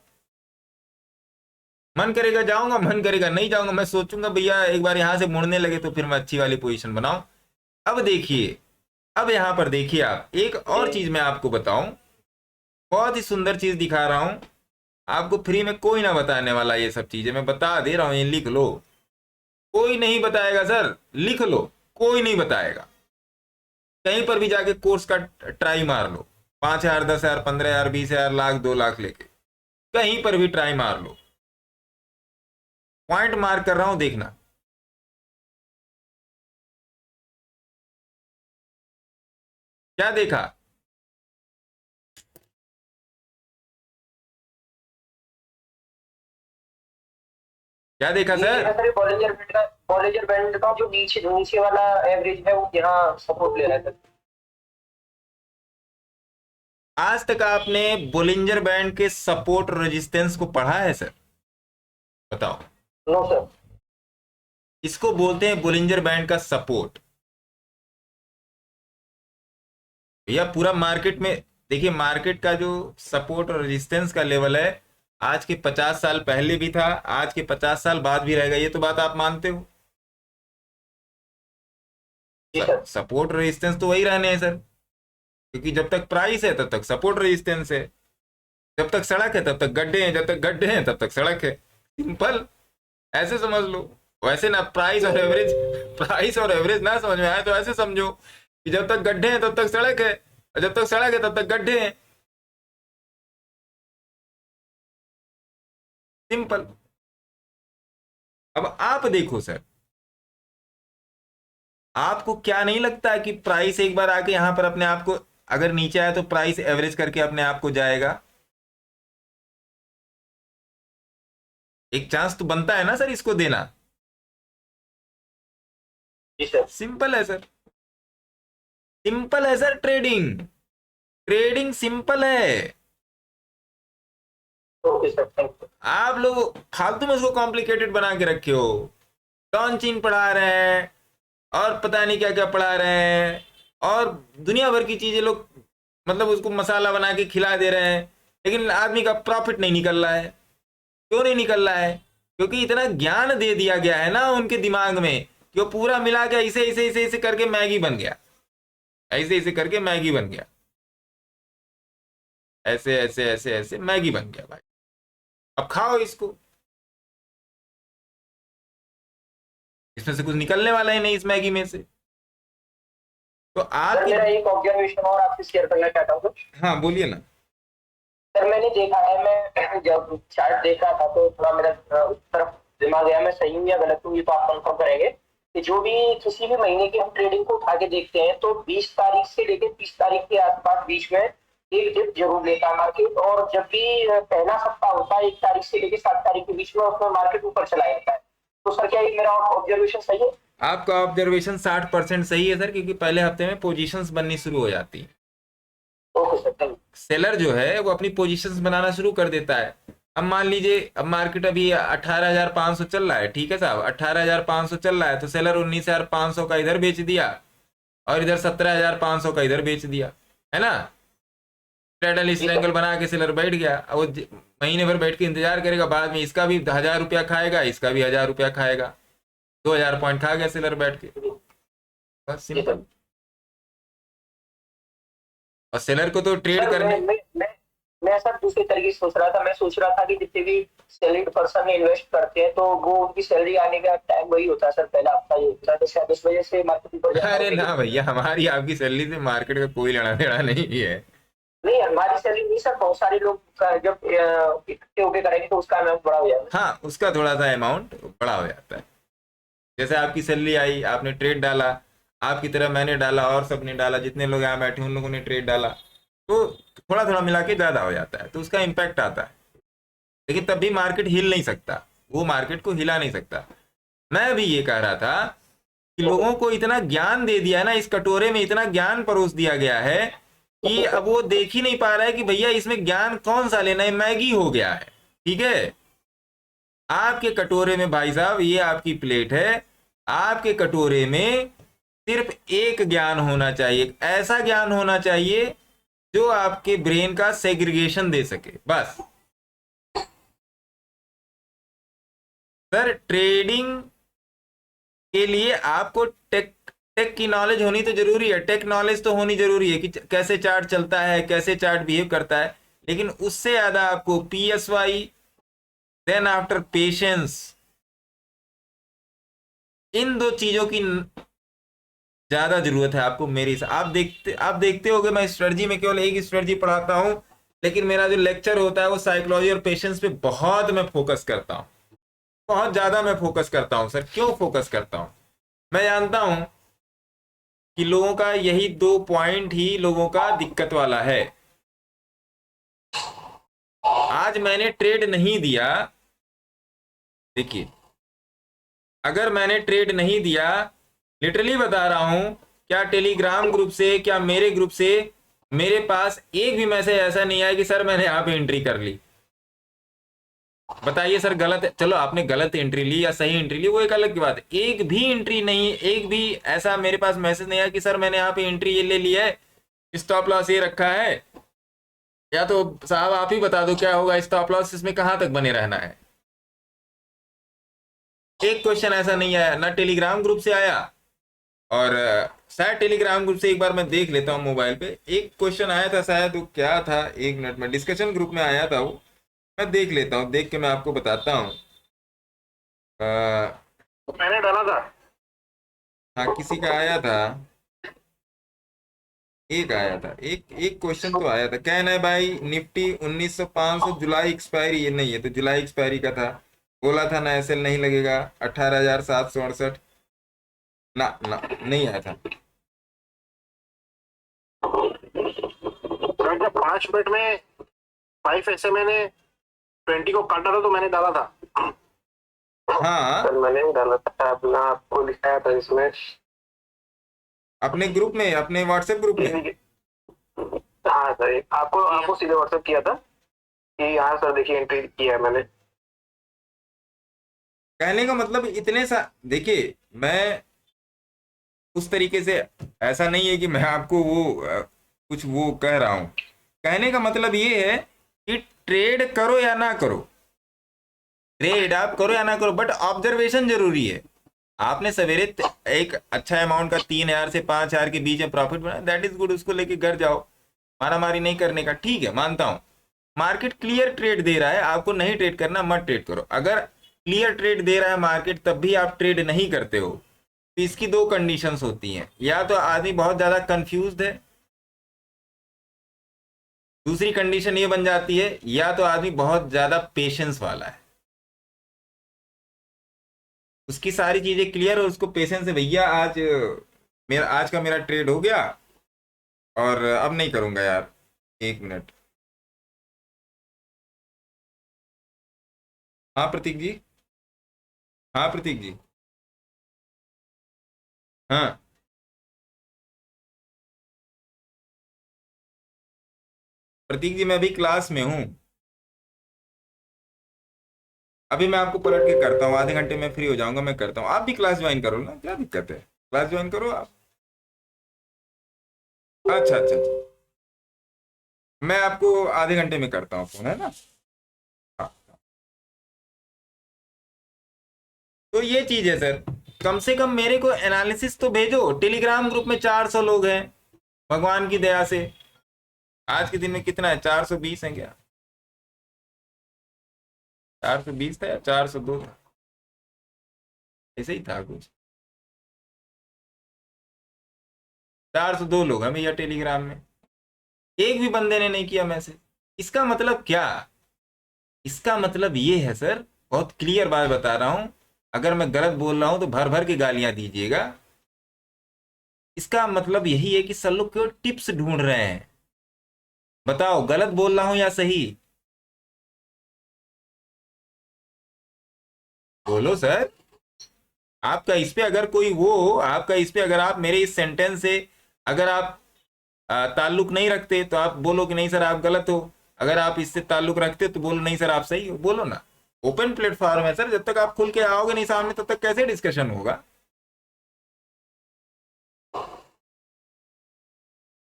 मन करेगा जाऊंगा, मन करेगा नहीं जाऊंगा। मैं सोचूंगा भैया एक बार यहां से मुड़ने लगे तो फिर मैं अच्छी वाली पोजीशन बनाऊं। अब देखिए, अब यहां पर देखिए, आप एक और चीज मैं आपको बताऊं, बहुत ही सुंदर चीज दिखा रहा हूं आपको। फ्री में कोई ना बताने वाला ये सब चीजें, मैं बता दे रहा हूं, ये लिख लो। कोई नहीं बताएगा सर, लिख लो, कोई नहीं बताएगा। कहीं पर भी जाके कोर्स का ट्राई मार लो, 5,000, 10,000, 15,000, 20,000, लाख, 2 लाख लेके कहीं पर भी ट्राई मार लो। पॉइंट मार्क कर रहा हूं, देखना। क्या देखा? क्या देखा सर? बॉलिंजर बैंड का जो नीचे वाला एवरेज है वो यहाँ सपोर्ट ले रहा है। आज तक आपने बोलिंजर बैंड के सपोर्ट और रेजिस्टेंस को पढ़ा है सर? बताओ। No sir. इसको बोलते हैं बोलिंजर बैंड का सपोर्ट। भैया पूरा मार्केट में देखिए, मार्केट का जो सपोर्ट और रेजिस्टेंस का लेवल है आज के 50 साल पहले भी था, आज के 50 साल बाद भी रहेगा। ये तो बात आप मानते हो? सपोर्ट रेजिस्टेंस तो वही रहने हैं सर, क्योंकि जब तक प्राइस है तब तक सपोर्ट रेजिस्टेंस है, जब तक सड़क है तब तक गड्ढे हैं, जब तक गड्ढे हैं तब तक सड़क है। सिंपल, ऐसे समझ लो। वैसे ना प्राइस और एवरेज ना समझ में आए तो ऐसे समझो कि जब तक गड्ढे हैं तब तक सड़क है, और जब तक सड़क है तब तक गड्ढे हैं। सिंपल। अब आप देखो सर, आपको क्या नहीं लगता कि प्राइस एक बार आके यहां पर अपने आप को अगर नीचे आए तो प्राइस एवरेज करके अपने आप को जाएगा? एक चांस तो बनता है ना सर इसको देना। सिंपल है सर, सिंपल है सर। ट्रेडिंग सिंपल है। आप लोग फालतू में उसको कॉम्प्लिकेटेड बना के रखे हो। लॉन्चिंग पढ़ा रहे हैं और पता नहीं क्या क्या पढ़ा रहे हैं, और दुनिया भर की चीजें लोग मतलब उसको मसाला बना के खिला दे रहे हैं, लेकिन आदमी का प्रॉफिट नहीं निकल रहा है। क्यों नहीं निकल रहा है? क्योंकि इतना ज्ञान दे दिया गया है ना उनके दिमाग में कि वो पूरा मिला के ऐसे ऐसे ऐसे ऐसे करके मैगी बन गया, ऐसे ऐसे करके मैगी बन गया, ऐसे ऐसे ऐसे ऐसे मैगी बन गया भाई। अब खाओ इसको, इसमें से कुछ निकलने वाला ही नहीं इस मैगी में से। तो आप मेरा एक ऑब्जर्वेशन और आपसे शेयर करना चाहता हूँ। हाँ बोलिए ना सर। मैंने देखा है, मैं जब चार्ट देख रहा था तो थोड़ा मेरा उस तरफ दिमाग गया, मैं सही हूँ या गलत हूँ ये तो आप कंफर्म करेंगे कि जो भी किसी भी महीने की हम ट्रेडिंग को उठा के देखते हैं तो 20 तारीख से लेकर 30 तारीख के आसपास बीच में एक डिप जरूर लेता है मार्केट, और जब भी पहला सप्ताह होता है 1 तारीख से लेकर 7 तारीख के बीच में उसमें मार्केट ऊपर चला जाता है। तो सर क्या ये मेरा ऑब्जर्वेशन सही है? आपका ऑब्जर्वेशन 60% सही है सर, क्योंकि पहले हफ्ते में पोजीशंस बननी शुरू हो जाती है। Okay sir, thank you. Seller जो है वो अपनी पोजीशंस बनाना शुरू कर देता है। अब मान लीजिए अब मार्केट अभी 18,500 चल रहा है, ठीक है साहब, 18,500 चल रहा है, तो सेलर 19,500 का इधर बेच दिया और इधर 17,500 का इधर बेच दिया, है ना। ट्रेडल स्ट्रेंगल बना के सेलर बैठ गया, अब वो महीने भर बैठ के इंतजार करेगा, बाद में इसका भी 1,000 रुपया खाएगा, इसका भी 1,000 रुपया खाएगा, 2,000 पॉइंट खा गया सेलर बैठ के, बस सिंपल। और सेलर को तो ट्रेड सर करने मैं सर दूसरे तरीके से सोच रहा था। मैं सोच रहा था कि जितने भी सैलरीड पर्सन इन्वेस्ट करते हैं तो वो उनकी सैलरी आने का टाइम वही होता है सर, पहला हफ्ता ही होता है, तो शायद उस वजह से मार्केट ऊपर जाता अरे होगा। ना भैया, हमारी आपकी सैलरी से मार्केट का कोई लेना देना नहीं है। नहीं हमारी सैलरी नहीं सर, बहुत सारे लोग जब इकट्ठे होके करेंगे तो उसका अमाउंट बड़ा हो जाएगा। हाँ, उसका थोड़ा सा अमाउंट बड़ा हो जाता है। जैसे आपकी सैलरी आई, आपने ट्रेड डाला, आपकी तरह मैंने डाला और सबने डाला, जितने लोग यहाँ बैठे उन लोगों ने ट्रेड डाला, तो थोड़ा थोड़ा मिला के ज़्यादा हो जाता है, तो उसका इम्पैक्ट आता है। लेकिन तब भी मार्केट हिल नहीं सकता, वो मार्केट को हिला नहीं सकता। मैं अभी ये कह रहा था कि लोगों को इतना ज्ञान दे दिया ना, इस कटोरे में इतना ज्ञान परोस दिया गया है कि अब वो देख ही नहीं पा रहा है कि भैया इसमें ज्ञान कौन सा लेना है, मैगी हो गया है, ठीक है। आपके कटोरे में भाई साहब, ये आपकी प्लेट है, आपके कटोरे में सिर्फ एक ज्ञान होना चाहिए, ऐसा ज्ञान होना चाहिए जो आपके ब्रेन का सेग्रीगेशन दे सके, बस। सर ट्रेडिंग के लिए आपको टेक की नॉलेज होनी तो जरूरी है, टेक नॉलेज तो होनी जरूरी है कि कैसे चार्ट चलता है, कैसे चार्ट बिहेव करता है, लेकिन उससे ज्यादा आपको PSY, देन आफ्टर पेशेंस, इन दो चीजों की ज्यादा जरूरत है आपको मेरी से। आप देखते होगे मैं स्ट्रेटजी में केवल एक स्ट्रेटजी पढ़ाता हूं, लेकिन मेरा जो लेक्चर होता है वो साइकोलॉजी और पेशेंस पे बहुत मैं फोकस करता हूं, बहुत ज्यादा मैं फोकस करता हूं। सर क्यों फोकस करता हूं? मैं जानता हूं कि लोगों का यही 2 पॉइंट ही लोगों का दिक्कत वाला है। आज मैंने ट्रेड नहीं दिया, देखिए, अगर मैंने ट्रेड नहीं दिया, लिटरली बता रहा हूं, क्या टेलीग्राम ग्रुप से, क्या मेरे ग्रुप से मेरे पास एक भी मैसेज ऐसा नहीं आया कि सर मैंने यहाँ पे एंट्री कर ली। बताइए सर, गलत है, चलो आपने गलत एंट्री ली या सही एंट्री ली वो एक अलग की बात है, एक भी एंट्री नहीं, एक भी ऐसा मेरे पास मैसेज नहीं आया कि सर मैंने यहाँ पे एंट्री ये ले ली है, स्टॉप लॉस ये रखा है, या तो साहब आप ही बता दो क्या होगा स्टॉप लॉस, इसमें कहाँ तक बने रहना है। एक क्वेश्चन ऐसा नहीं आया, ना टेलीग्राम ग्रुप से आया, और शायद टेलीग्राम ग्रुप से एक बार मैं देख लेता हूँ मोबाइल पे, एक क्वेश्चन आया था शायद, वो क्या था, 1 मिनट में डिस्कशन ग्रुप में आया था वो, मैं देख लेता हूँ, देख के मैं आपको बताता हूँ। मैंने डाला था। हाँ किसी का आया था, एक आया था, एक क्वेश्चन तो आया था, कहना है भाई निफ्टी 19,500 जुलाई एक्सपायरी, ये नहीं है तो जुलाई एक्सपायरी का था, बोला था ना एसएल नहीं लगेगा, 18,768, ना ना नहीं आया था। सर जब 5 मिनट में 5 ऐसे मैंने 20 को काटा था तो मैंने डाला था। हाँ सर मैंने भी डाला था, अपना आपको दिखाया था इसमें, अपने ग्रुप में, अपने व्हाट्सएप ग्रुप में। हाँ सर आपको सीधे व्हाट्सएप किया था कि हाँ सर देखिए एंट्री किया है मैंने। कहने का मतलब इतने सा, देखिए मैं उस तरीके से, ऐसा नहीं है कि मैं आपको वो कुछ वो कह रहा हूं, कहने का मतलब ये है कि ट्रेड करो या ना करो, ट्रेड आप करो या ना करो, बट ऑब्जर्वेशन जरूरी है। आपने सवेरे एक अच्छा अमाउंट का 3,000 से 5,000 के बीच में प्रॉफिट बनाया, दैट इज गुड, उसको लेके घर जाओ, मारामारी नहीं करने का, ठीक है मानता हूं। मार्केट क्लियर ट्रेड दे रहा है, आपको नहीं ट्रेड करना मत ट्रेड करो। अगर क्लियर ट्रेड दे रहा है मार्केट तब भी आप ट्रेड नहीं करते हो, तो इसकी 2 कंडीशंस होती हैं, या तो आदमी बहुत ज्यादा कंफ्यूज्ड है, दूसरी कंडीशन ये बन जाती है, या तो आदमी बहुत ज्यादा पेशेंस वाला है, उसकी सारी चीजें क्लियर और उसको पेशेंस है, भैया आज का मेरा ट्रेड हो गया और अब नहीं करूंगा यार, 1 मिनट। हाँ प्रतीक जी, हाँ प्रतीक जी, हाँ प्रतीक जी, मैं अभी क्लास में हूँ। अभी मैं आपको पलट के करता हूँ, आधे घंटे में फ्री हो जाऊंगा, मैं करता हूँ। आप भी क्लास ज्वाइन करो ना, क्या दिक्कत है, क्लास ज्वाइन करो आप। अच्छा अच्छा अच्छा, मैं आपको आधे घंटे में करता हूँ फोन, है ना। हाँ, तो ये चीज है सर, कम से कम मेरे को एनालिसिस तो भेजो। टेलीग्राम ग्रुप में 400 लोग हैं, भगवान की दया से। आज के दिन में कितना है, 420 है क्या, 420 था या 402 था, ऐसे ही था कुछ। 402 लोग हैं भैया टेलीग्राम में, एक भी बंदे ने नहीं किया मैसेज। इसका मतलब क्या, इसका मतलब ये है सर, बहुत क्लियर बात बता रहा हूं, अगर मैं गलत बोल रहा हूं तो भर भर के गालियां दीजिएगा। इसका मतलब यही है कि सब लोग केवल टिप्स ढूंढ रहे हैं। बताओ गलत बोल रहा हूं या सही, बोलो सर। आपका इस पे अगर कोई वो, आपका इस पे अगर आप मेरे इस सेंटेंस से अगर आप ताल्लुक नहीं रखते तो आप बोलो कि नहीं सर आप गलत हो, अगर आप इससे ताल्लुक रखते तो बोलो नहीं सर आप सही हो, बोलो ना। ओपन प्लेटफॉर्म है सर, जब तक आप खुल के आओगे नहीं सामने तब तक कैसे डिस्कशन होगा।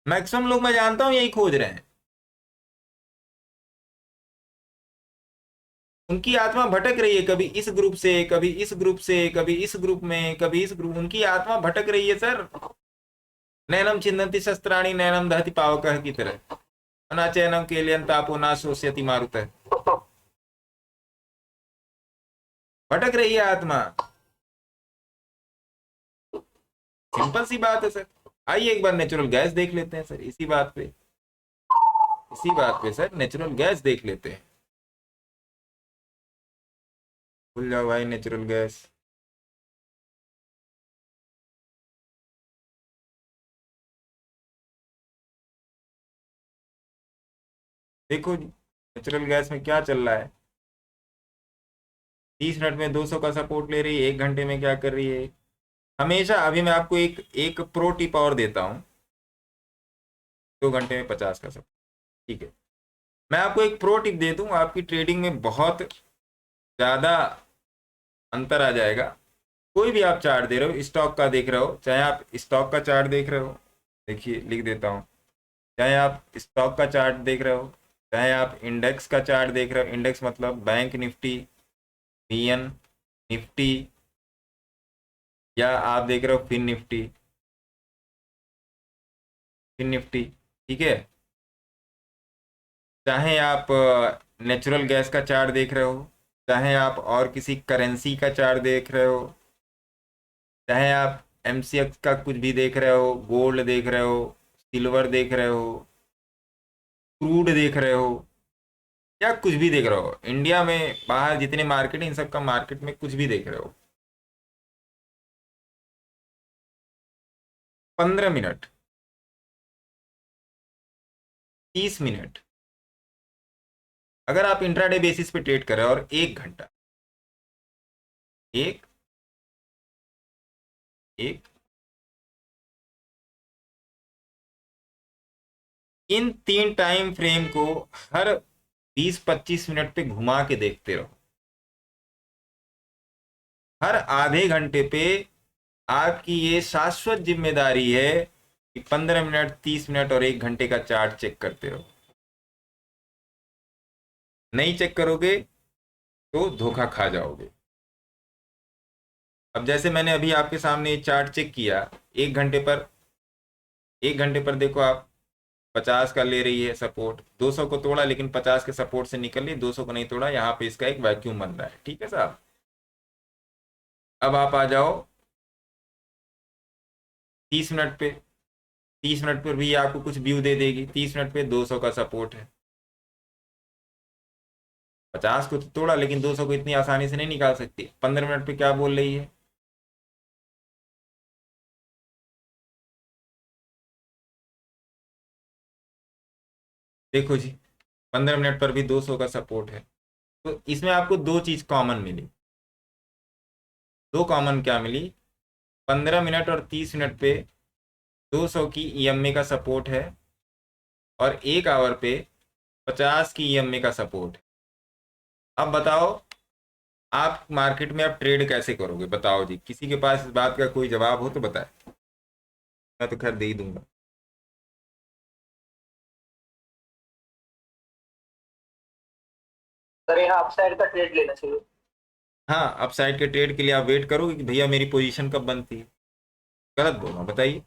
मैक्सिमम लोग मैं जानता हूं यही खोज रहे हैं, उनकी आत्मा भटक रही है, कभी इस ग्रुप से, कभी इस ग्रुप से, कभी इस ग्रुप में, कभी इस ग्रुप, उनकी आत्मा भटक रही है सर। नैनम छिन्दन्ति शस्त्राणि नैनम दहति पावकः की तरह, न चैनम केलियन तापो न शोष्यति मारुतः। भटक रही है आत्मा, सिंपल सी बात है सर। आइए एक बार नेचुरल गैस देख लेते हैं सर, इसी बात पे, इसी बात पे सर नेचुरल गैस देख लेते हैं। भूल जाओ भाई नेचुरल गैस। देखो जी नेचुरल गैस में क्या चल रहा है, 30 मिनट में 200 का सपोर्ट ले रही है, 1 घंटे में क्या कर रही है हमेशा। अभी मैं आपको एक एक प्रो टिप और देता हूं, 2 घंटे में 50 का सपोर्ट, ठीक है। मैं आपको एक प्रो टिप दे दूं, आपकी ट्रेडिंग में बहुत ज्यादा अंतर आ जाएगा। कोई भी आप चार्ट दे रहे हो, स्टॉक का देख रहे हो, चाहे आप स्टॉक का चार्ट देख रहे हो, देखिए लिख देता हूं, चाहे आप स्टॉक का चार्ट देख रहे हो, चाहे आप इंडेक्स का चार्ट देख रहे हो, इंडेक्स मतलब बैंक निफ्टी, बीएन निफ्टी, या आप देख रहे हो फिन निफ्टी, फिन निफ्टी, ठीक है। चाहे आप नेचुरल गैस का चार्ट देख रहे हो, चाहे आप और किसी करेंसी का चार्ट देख रहे हो, चाहे आप एमसीएक्स का कुछ भी देख रहे हो, गोल्ड देख रहे हो, सिल्वर देख रहे हो, क्रूड देख रहे हो, या कुछ भी देख रहे हो, इंडिया में बाहर जितने मार्केट इन सब का मार्केट में कुछ भी देख रहे हो, 15 मिनट, 30 मिनट, अगर आप इंट्राडे बेसिस पे ट्रेड कर रहे हो, और 1 घंटा, एक एक इन 3 टाइम फ्रेम को हर 20-25 मिनट पे घुमा के देखते रहो। हर आधे घंटे पे आपकी ये शाश्वत जिम्मेदारी है कि 15 मिनट, 30 मिनट और 1 घंटे का चार्ट चेक करते रहो। नहीं चेक करोगे तो धोखा खा जाओगे। अब जैसे मैंने अभी आपके सामने ये चार्ट चेक किया, 1 घंटे पर, 1 घंटे पर देखो आप 50 का ले रही है सपोर्ट, 200 को तोड़ा लेकिन 50 के सपोर्ट से निकल ली, 200 को नहीं तोड़ा, यहाँ पे इसका एक वैक्यूम बन रहा है, ठीक है साहब। अब आप आ जाओ 30 मिनट पे, 30 मिनट पर भी आपको कुछ व्यू दे देगी, 30 मिनट पे 200 का सपोर्ट है, 50 को तो तोड़ा लेकिन 200 को इतनी आसानी से नहीं निकाल सकती। 15 मिनट पे क्या बोल रही है, देखो जी 15 मिनट पर भी 200 का सपोर्ट है। तो इसमें आपको दो चीज कॉमन मिली, दो कॉमन क्या मिली, 15 मिनट और 30 मिनट पे 200 की ईएमए का सपोर्ट है, और 1 आवर पे 50 की ईएमए का सपोर्ट है। अब बताओ आप मार्केट में आप ट्रेड कैसे करोगे बताओ जी, किसी के पास इस बात का कोई जवाब हो तो बताए, मैं तो खैर दे ही दूंगा। सर यहाँ अपसाइड का ट्रेड लेना चाहिए। हाँ, अपसाइड के ट्रेड के लिए आप वेट करोगे कि भैया मेरी पोजीशन कब बनती है, गलत बोल रहा हूँ बताइए।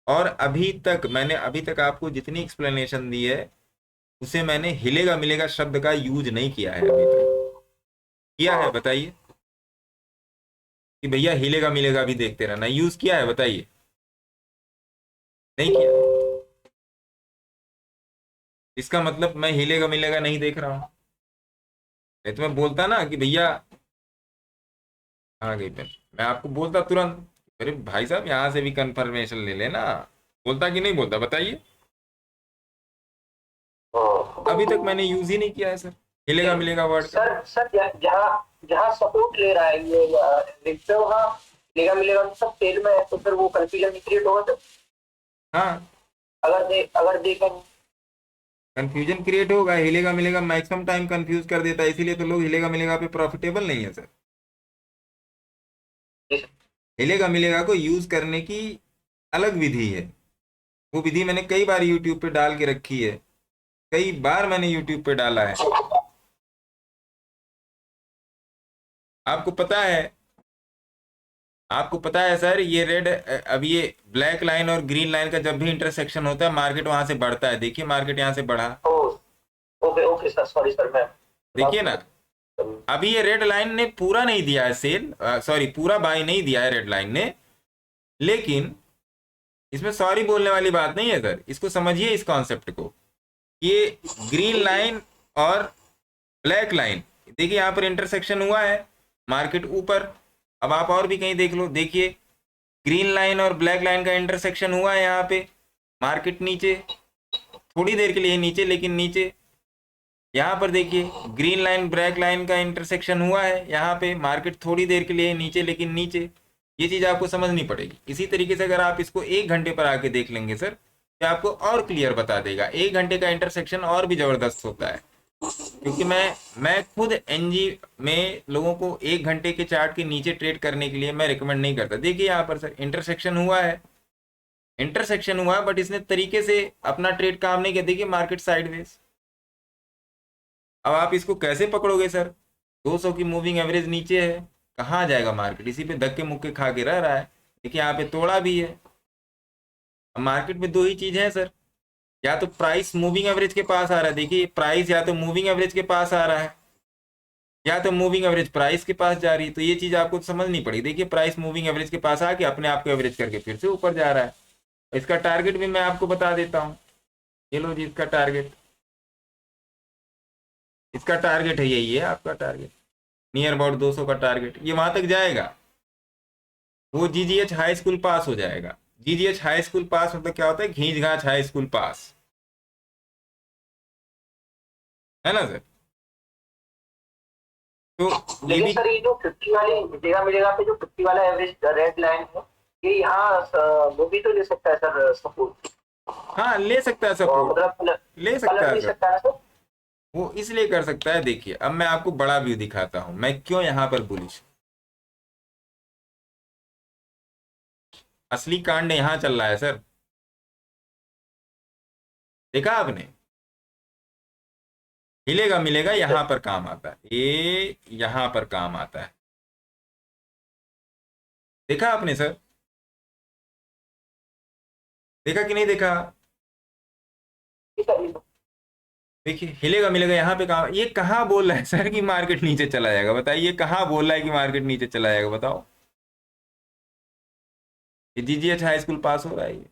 और अभी तक आपको जितनी एक्सप्लेनेशन दी है उसे मैंने हिलेगा मिलेगा शब्द का यूज नहीं किया है अभी तक, किया है बताइए कि भैया हिलेगा मिलेगा भी देखते रहना, यूज किया है बताइए, नहीं किया। इसका मतलब मैं हिलेगा मिलेगा नहीं देख रहा हूं। नहीं तो मैं बोलता ना कि भैया आ गई पेन, मैं आपको बोलता तुरंत अरे भाई साहब यहां से भी कंफर्मेशन ले लेना, बोलता कि नहीं बोलता बताइए। अभी तक मैंने यूज ही नहीं किया है सर हिलेगा मिलेगा वर्ड का। सर जहाँ जहाँ सपोर्ट ले रहा है ये देखते हो, वहाँ लेगा मिलेगा तो सब तेल में है, तो फिर वो कंफ्यूजन क्रिएट होगा सर। हाँ, अगर देखें। कंफ्यूजन क्रिएट होगा, हिलेगा मिलेगा मैक्सिमम टाइम कंफ्यूज कर देता है, इसीलिए तो लोग हिलेगा मिलेगा पे प्रॉफिटेबल नहीं है सर। हिलेगा मिलेगा को यूज करने की अलग विधि है, वो विधि मैंने कई बार यूट्यूब पे डाल के रखी है, कई बार मैंने यूट्यूब पे डाला है। आपको पता है, आपको पता है सर ये रेड अब ये ब्लैक लाइन और ग्रीन लाइन का जब भी इंटरसेक्शन होता है मार्केट वहां से बढ़ता है, देखिए मार्केट यहाँ से बढ़ा, okay okay sir, sorry sir मैं देखिए ना। अभी ये रेड लाइन ने पूरा नहीं दिया है सेल, सॉरी पूरा बाई नहीं दिया है रेड लाइन ने, लेकिन इसमें सॉरी बोलने वाली बात नहीं है सर, इसको समझिए इस कॉन्सेप्ट को। ये ग्रीन लाइन और ब्लैक लाइन देखिए यहाँ पर इंटरसेक्शन हुआ है, मार्केट ऊपर। अब आप और भी कहीं देख लो, देखिए ग्रीन लाइन और ब्लैक लाइन का इंटरसेक्शन हुआ है यहाँ पे, मार्केट नीचे थोड़ी देर के लिए नीचे, लेकिन नीचे। यहाँ पर देखिए ग्रीन लाइन ब्लैक लाइन का इंटरसेक्शन हुआ है यहाँ पे, मार्केट थोड़ी देर के लिए नीचे लेकिन नीचे। ये चीज आपको समझनी पड़ेगी। इसी तरीके से अगर आप इसको 1 घंटे पर आके देख लेंगे सर तो आपको और क्लियर बता देगा। 1 घंटे का इंटरसेक्शन और भी जबरदस्त होता है, क्योंकि मैं खुद एनजी में लोगों को 1 घंटे के चार्ट के नीचे ट्रेड करने के लिए मैं रिकमेंड नहीं करता। देखिए यहाँ पर सर इंटरसेक्शन हुआ है, इंटरसेक्शन हुआ है, बट इसने तरीके से अपना ट्रेड काम नहीं किया। देखिए मार्केट साइडवेज। अब आप इसको कैसे पकड़ोगे सर, 200 की मूविंग एवरेज नीचे है, कहाँ जाएगा मार्केट, इसी पे धक्के मुक्के खा के रह रहा है। देखिए यहाँ पे तोड़ा भी है। अब मार्केट में दो ही चीज है सर, या तो प्राइस मूविंग एवरेज के पास आ रहा है, देखिए प्राइस या तो मूविंग एवरेज के पास आ रहा है या तो मूविंग एवरेज प्राइस के पास जा रही है। तो ये चीज आपको समझनी पड़ेगी। देखिए प्राइस मूविंग एवरेज के पास आके अपने आप को एवरेज करके फिर से ऊपर जा रहा है। इसका टारगेट भी मैं आपको बता देता हूँ, ये लो जी इसका टारगेट, इसका टारगेट है यही है आपका टारगेट, नियर अबाउट 200 का टारगेट। ये वहां तक जाएगा, वो जीजीएच हाई स्कूल पास हो जाएगा। जीजीएच हाई स्कूल पास मतलब क्या होता है, घींच घाच हाई स्कूल पास, है ना सर। तो ये लेकिन भी सर ये जो 50 वाली मिलेगा मिलेगा पे जो 50 वाला एवरेज रेड लाइन है, ये यहाँ वो भी तो ले सकता है सर सपोर्ट। हाँ ले सकता है सपोर्ट, मतलब ले सकता पलट है भी सर, सकता है सर। वो इसलिए कर सकता है। देखिए अब मैं आपको बड़ा व्यू दिखाता हूं मैं क्यों यहां पर बुलिश। असली कांड यहां चल रहा है सर, देखा आपने, हिलेगा मिलेगा यहां पर काम आता है, ये यहां पर काम आता है, देखा आपने सर, देखा कि नहीं देखा। देखिए हिलेगा मिलेगा यहाँ पे काम, ये कहाँ बोल रहा है सर कि मार्केट नीचे चला जाएगा, बताइए कहाँ बोल रहा है कि मार्केट नीचे चला जाएगा बताओ। ये जीजीएच हाई स्कूल पास हो रहा है। ये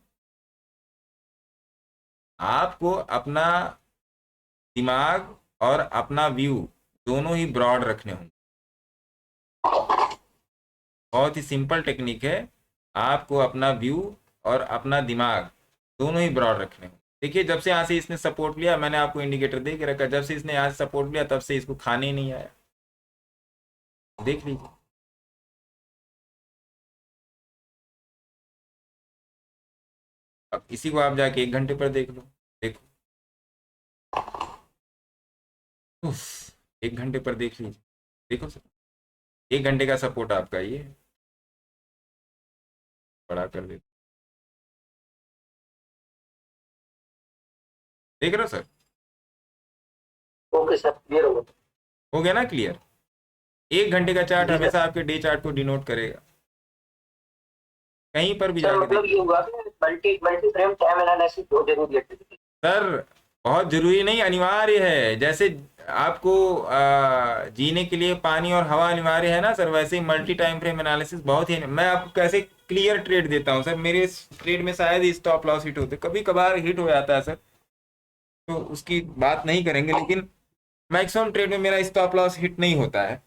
आपको अपना दिमाग और अपना व्यू दोनों ही ब्रॉड रखने होंगे। बहुत ही सिंपल टेक्निक है, आपको अपना व्यू और अपना दिमाग दोनों ही ब्रॉड रखने होंगे। देखिए जब से यहाँ से इसने सपोर्ट लिया, मैंने आपको इंडिकेटर दे के रखा, जब से इसने यहाँ से सपोर्ट लिया तब से इसको खाने ही नहीं आया, देख लीजिए। अब इसी को आप जाके 1 घंटे पर देख लो, देखो उफ, 1 घंटे पर देख लीजिए। देखो सर 1 घंटे का सपोर्ट आपका ये है। बड़ा कर दे, देख रहे हो सर? ओके सर, क्लियर हो गया। हो गया ना क्लियर? 1 घंटे का चार्ट जी सर। हमेशा आपके डे चार्ट को डिनोट करेगा, कहीं पर भी सर जाके मतलब देखिए। ये हुआ कि multi multi frame time analysis बहुत जरूरी है। सर बहुत जरूरी नहीं, अनिवार्य है। जैसे आपको जीने के लिए पानी और हवा अनिवार्य है ना सर, वैसे ही मल्टी टाइम फ्रेम एनालिसिस बहुत ही। मैं आपको कैसे क्लियर ट्रेड देता हूँ सर, मेरे ट्रेड में शायद ही स्टॉप लॉस हिट होते, कभी कभार हिट हो जाता है सर, तो उसकी बात नहीं करेंगे, लेकिन मैक्सिमम ट्रेड में मेरा स्टॉप लॉस हिट नहीं होता है।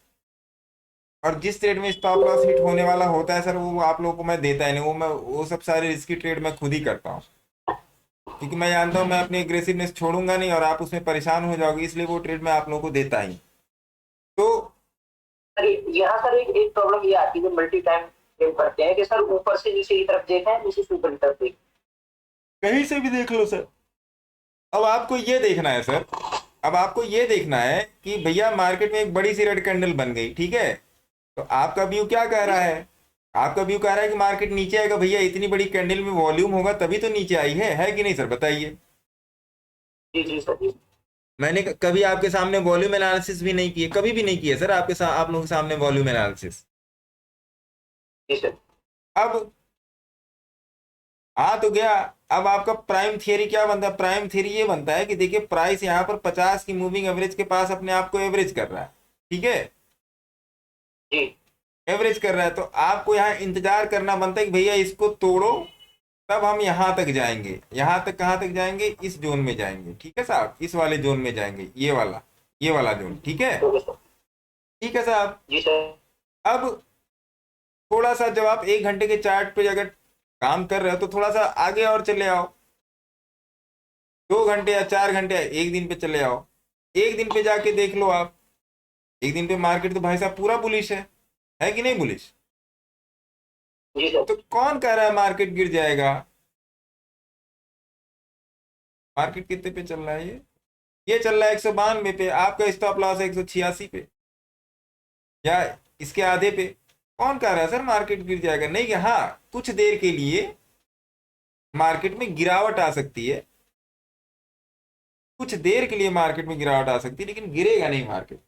और जिस ट्रेड में स्टॉप लॉस हिट होने वाला होता है सर, वो आप लोगों को मैं देता ही नहीं, वो सब सारे रिस्की ट्रेड मैं खुद ही करता हूँ, क्योंकि मैं जानता हूँ मैं अपनी एग्रेसिवनेस छोड़ूंगा नहीं और आप उसमें परेशान हो जाओगे, इसलिए वो ट्रेड मैं आप लोगों को देता ही। तो सर यहाँ सर एक प्रॉब्लम ये आती है, मल्टी टाइम फ्रेम करते हैं कि सर ऊपर से नीचे की तरफ देखें, नीचे से ऊपर की तरफ देखें। कहीं से भी देख लो सर। अब आपको ये देखना है सर, अब आपको ये देखना है कि भैया मार्केट में एक बड़ी सी रेड कैंडल बन गई, ठीक है, तो आपका व्यू क्या कह रहा है? आपका व्यू कह रहा है कि मार्केट नीचे आएगा। भैया इतनी बड़ी कैंडल में वॉल्यूम होगा तभी तो नीचे आई है कि नहीं सर? बताइए। जी जी सर जी। मैंने कभी आपके सामने वॉल्यूम एनालिसिस भी नहीं किए, कभी भी नहीं किए सर आप लोगों के सामने वॉल्यूम एनालिसिस। जी सर। अब आ तो गया। अब आपका प्राइम थियरी क्या बनता है? प्राइम थियरी ये बनता है कि देखिए प्राइस यहाँ पर 50 की मूविंग एवरेज के पास अपने आप को एवरेज कर रहा है, ठीक है, जी एवरेज कर रहा है, तो आपको यहाँ इंतजार करना बनता है कि भैया इसको तोड़ो, तब हम यहाँ तक जाएंगे। यहाँ तक कहाँ तक जाएंगे? इस जोन में जाएंगे, ठीक है साहब, इस वाले जोन में जाएंगे, ये वाला जोन, ठीक है, ओके सर। ठीक है साहब। जी सर। अब थोड़ा सा जब आप 1 घंटे के चार्ट पे अगर काम कर रहे हो तो थोड़ा सा आगे और चले आओ, 2 घंटे या 4 घंटे, एक दिन पे चले आओ, एक दिन पे जाके देख लो आप। एक दिन पे मार्केट तो भाई साहब पूरा बुलिश है कि नहीं बुलिश? जी सर। तो कौन कह रहा है मार्केट गिर जाएगा? मार्केट कितने पे चल रहा है? ये चल रहा है 192 पे, आपका स्टॉप लॉस है 186 पे या इसके आधे पे। कौन कह रहा है सर मार्केट गिर जाएगा? नहीं, कि हाँ कुछ देर के लिए मार्केट में गिरावट आ सकती है, कुछ देर के लिए मार्केट में गिरावट आ सकती है, लेकिन गिरेगा नहीं मार्केट।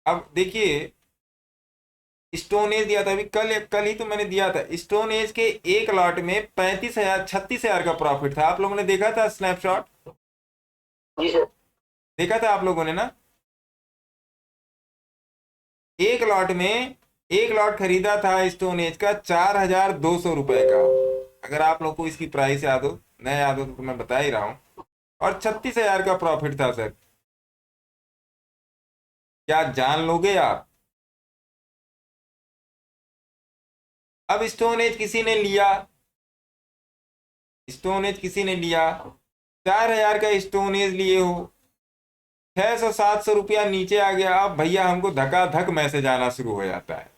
अब देखिए स्टोन एज दिया था अभी, कल ही तो मैंने दिया था। स्टोन एज के एक लॉट में 35,000 36,000 का प्रॉफिट था। आप लोगों ने देखा था स्नैपशॉट? जी सर। देखा था आप लोगों ने ना? एक लॉट में, एक लॉट खरीदा था स्टोन एज का 4,200 रुपए का। अगर आप लोग को इसकी प्राइस याद हो, नहीं याद हो तो मैं बता ही रहा हूं, और 36,000 का प्रॉफिट था सर। क्या जान लोगे आप? अब स्टोन एज किसी ने लिया, स्टोन एज किसी ने लिया, 4,000 का स्टोन एज लिए हो, 600-700 रुपया नीचे आ गया। अब भैया हमको धक्का धक मैसेज आना शुरू हो जाता है।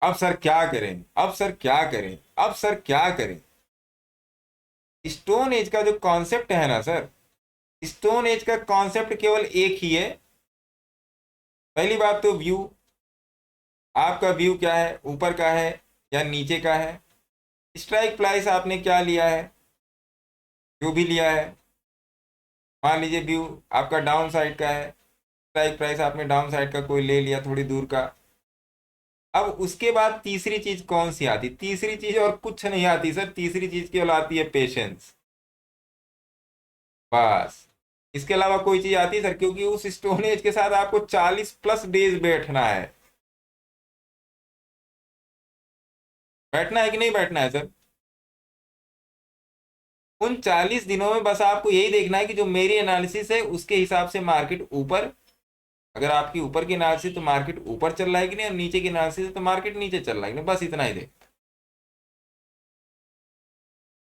अब सर क्या करें, अब सर क्या करें, अब सर क्या करें? स्टोन एज का जो कॉन्सेप्ट है ना सर, स्टोन एज का कॉन्सेप्ट केवल एक ही है। पहली बात तो व्यू, आपका व्यू क्या है, ऊपर का है या नीचे का है? स्ट्राइक प्राइस आपने क्या लिया है, जो भी लिया है, मान लीजिए व्यू आपका डाउन साइड का है, स्ट्राइक प्राइस आपने डाउन साइड का कोई ले लिया थोड़ी दूर का। अब उसके बाद तीसरी चीज कौन सी आती? तीसरी चीज और कुछ नहीं आती सर, तीसरी चीज केवल आती है पेशेंस, बस। इसके अलावा कोई चीज आती है सर? क्योंकि उस स्टोन एज के साथ आपको 40+ डेज बैठना है। बैठना है कि नहीं बैठना है सर? उन 40 दिनों में बस आपको यही देखना है कि जो मेरी एनालिसिस है उसके हिसाब से मार्केट ऊपर, अगर आपकी ऊपर की एनालिसिस तो मार्केट ऊपर चल रहा है कि नहीं, और नीचे की एनालिसिस है तो मार्केट नीचे चल रहा है कि नहीं, बस इतना ही देख।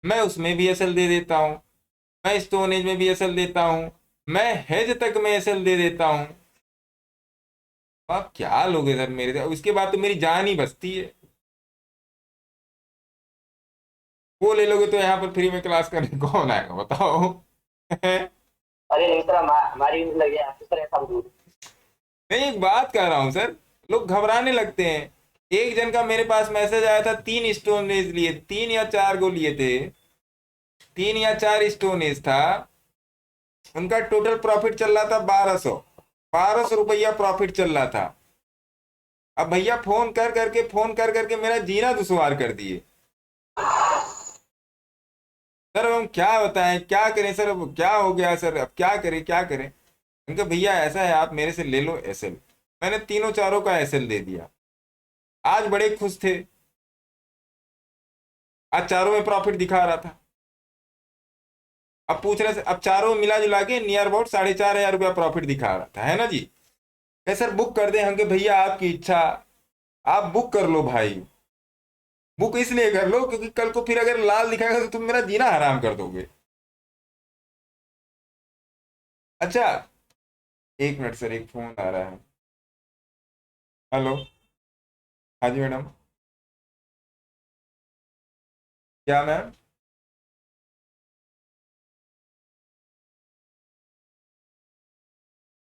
मैं उसमें भी एसएल दे देता हूं, मैं स्टोन एज में भी एसएल देता हूं, मैं हेज तक में एसएल दे देता हूं। आप क्या लोगे सर मेरे से? उसके बाद तो मेरी जान ही बचती है। वो ले लोगे तो यहाँ पर फ्री में क्लास करने कौन आएगा बताओ? अरे नहीं सर, हमारी लगे आपके सर ऐसा जरूर। मैं एक बात कह रहा हूं सर, लोग घबराने लगते हैं। एक जन का मेरे पास मैसेज आया था, 3 स्टोनेज लिए, 3 या 4 गो लिए थे, 3 या 4 स्टोनेज था, उनका टोटल प्रॉफिट चल रहा था 1200 रुपया प्रॉफिट चल रहा था। अब भैया फोन कर करके मेरा जीना दुश्वार कर दिए। सर अब हम क्या बताएं, क्या करें सर, अब क्या हो गया सर, अब क्या करें क्या करें। उनका भैया ऐसा है, आप मेरे से ले लो एसएल। मैंने तीनों चारों का एसएल दे दिया। आज बड़े खुश थे, आज चारों में प्रॉफिट दिखा रहा था। अब पूछ रहे, अब चारों मिला जुला के नियर अबाउट 4500 रुपया प्रॉफिट दिखा रहा था, है ना जी। कहे सर बुक कर दे, हम के भैया आपकी इच्छा, आप बुक कर लो भाई। बुक इसलिए कर लो क्योंकि कल को फिर अगर लाल दिखाएगा तो तुम मेरा जीना हराम कर दोगे। अच्छा, 1 मिनट सर, एक फोन आ रहा है। हेलो, हाँ जी मैडम। क्या मैम?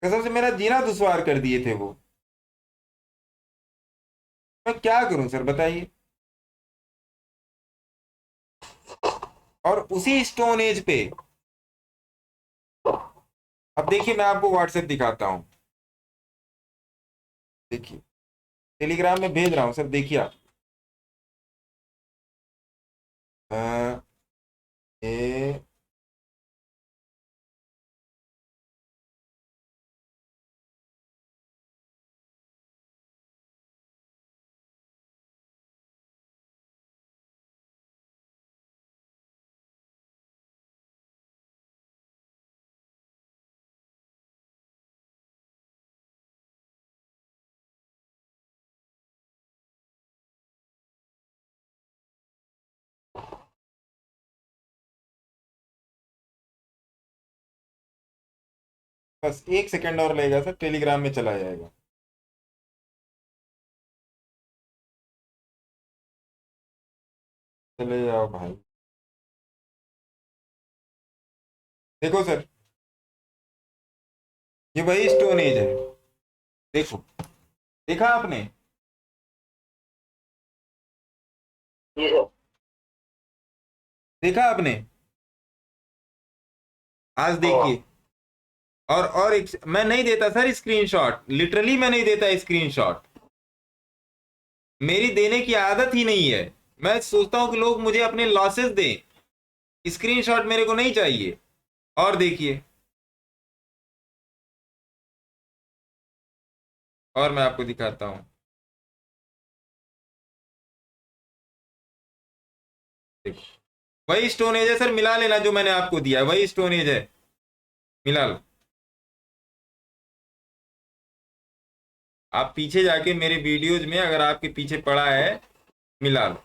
कसम से मेरा जीना दुश्वार कर दिए थे वो। मैं क्या करूं सर बताइए। और उसी स्टोन एज पे, अब देखिए मैं आपको व्हाट्सएप दिखाता हूं, देखिए टेलीग्राम में भेज रहा हूं सर, देखिए आप। ये बस 1 सेकंड और लगेगा सर, टेलीग्राम में चला जाएगा। चले जाओ भाई। देखो सर, ये वही स्टोन एज है, देखो, देखा आपने? जी सर। देखा आपने? आज देखिए। और एक, मैं नहीं देता सर स्क्रीनशॉट, लिटरली मैं नहीं देता स्क्रीनशॉट, मेरी देने की आदत ही नहीं है। मैं सोचता हूं कि लोग मुझे अपने लॉसेस दें, स्क्रीनशॉट मेरे को नहीं चाहिए। और देखिए, और मैं आपको दिखाता हूं, देखो वही स्टोनेज है सर, मिला लेना जो मैंने आपको दिया वही स्टोनेज है, मिला लो। आप पीछे जाके मेरे वीडियोज में अगर आपके पीछे पड़ा है, मिला लो।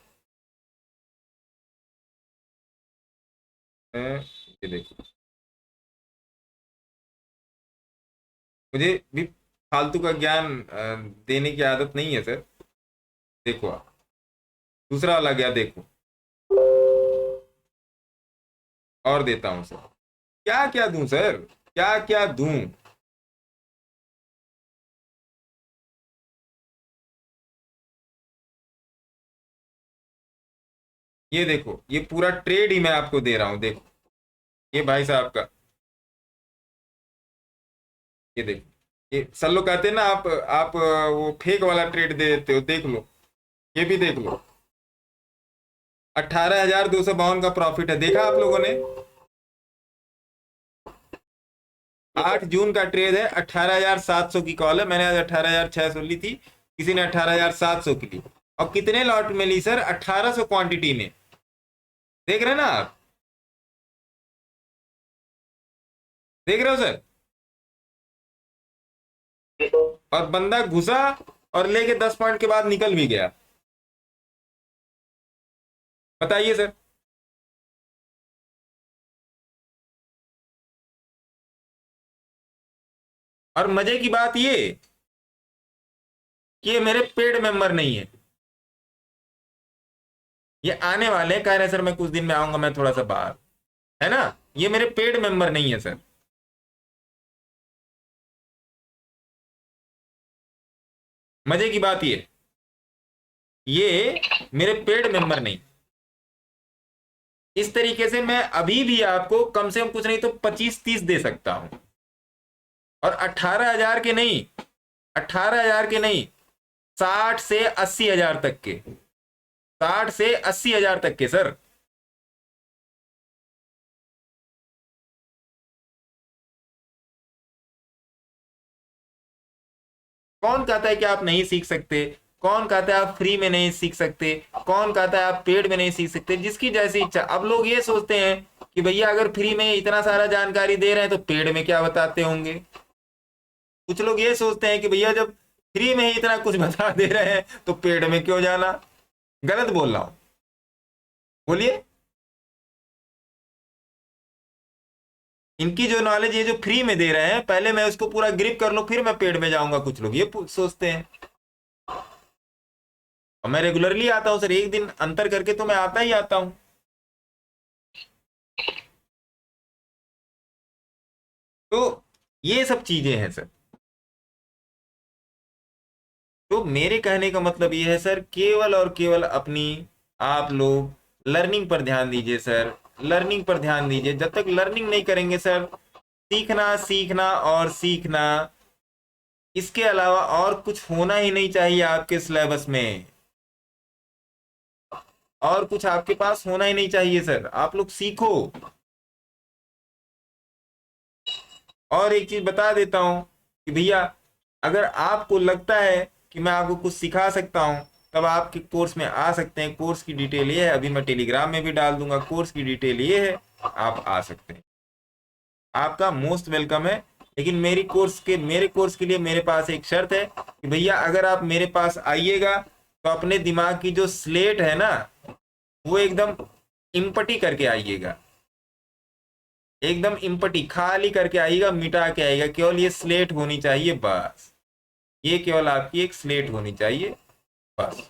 ये देखो, मुझे भी फालतू का ज्ञान देने की आदत नहीं है सर। देखो आप, दूसरा वाला गया देखो, और देता हूं सर। क्या क्या दूं सर, क्या क्या दूं? ये देखो, ये पूरा ट्रेड ही मैं आपको दे रहा हूं, देखो ये भाई साहब का, ये देखो, ये सब लोग कहते हैं ना आप वो फेक वाला ट्रेड दे देते हो, देख लो, ये भी देख लो, 18,252 का प्रॉफिट है, देखा आप लोगों ने? 8 जून का ट्रेड है, 18,700 की कॉल है, मैंने आज 18,600 ली थी, किसी ने 18,700 की ली। और कितने लॉट में ली सर? 1800 क्वांटिटी में, देख रहे हैं ना आप? देख रहे हो सर? और बंदा घुसा और लेके 10 पॉइंट के बाद निकल भी गया। बताइए सर। और मजे की बात ये कि ये मेरे पेड मेंबर नहीं है, ये आने वाले कह रहे हैं सर मैं कुछ दिन में आऊंगा, मैं थोड़ा सा बाहर, है ना, ये मेरे पेड मेंबर नहीं है सर। मजे की बात ये मेरे पेड मेंबर नहीं। इस तरीके से मैं अभी भी आपको कम से कम कुछ नहीं तो 25-30 दे सकता हूं, और 18,000 के नहीं, 18,000 के नहीं, 60 से 80,000 तक के, 60 से 80,000 तक के सर। कौन कहता है कि आप नहीं सीख सकते? कौन कहता है आप फ्री में नहीं सीख सकते? कौन कहता है आप पेड में नहीं सीख सकते? जिसकी जैसी इच्छा। अब लोग ये सोचते हैं कि भैया अगर फ्री में इतना सारा जानकारी दे रहे हैं तो पेड में क्या बताते होंगे। कुछ लोग ये सोचते हैं कि भैया जब फ्री में ही इतना कुछ बता दे रहे हैं तो पेड में क्यों जाना। गलत बोल रहा हूं? बोलिए। इनकी जो नॉलेज ये जो फ्री में दे रहे हैं, पहले मैं उसको पूरा ग्रिप कर लूं फिर मैं पेड में जाऊंगा। कुछ लोग ये सोचते हैं। और मैं रेगुलरली आता हूं सर, एक दिन अंतर करके तो मैं आता ही आता हूं। तो ये सब चीजें हैं सर। तो मेरे कहने का मतलब ये है सर, केवल और केवल अपनी आप लोग लर्निंग पर ध्यान दीजिए सर, लर्निंग पर ध्यान दीजिए। जब तक लर्निंग नहीं करेंगे सर, सीखना सीखना और सीखना, इसके अलावा और कुछ होना ही नहीं चाहिए आपके सिलेबस में। और कुछ आपके पास होना ही नहीं चाहिए सर। आप लोग सीखो। और एक चीज बता देता हूं कि भैया अगर आपको लगता है कि मैं आपको कुछ सिखा सकता हूं, तब आपके कोर्स में आ सकते हैं। कोर्स की डिटेल ये है, अभी मैं टेलीग्राम में भी डाल दूंगा। कोर्स की डिटेल ये है, आप आ सकते हैं। आपका मोस्ट वेलकम है। लेकिन मेरे कोर्स के लिए मेरे पास एक शर्त है कि भैया अगर आप मेरे पास आइएगा तो अपने दिमाग की जो स्लेट है ना, वो एकदम इम्पटी करके आइएगा। एकदम इम्पटी खाली करके आइएगा, मिटा के आइएगा। केवल ये स्लेट होनी चाहिए बस। ये केवल आपकी एक स्लेट होनी चाहिए बस।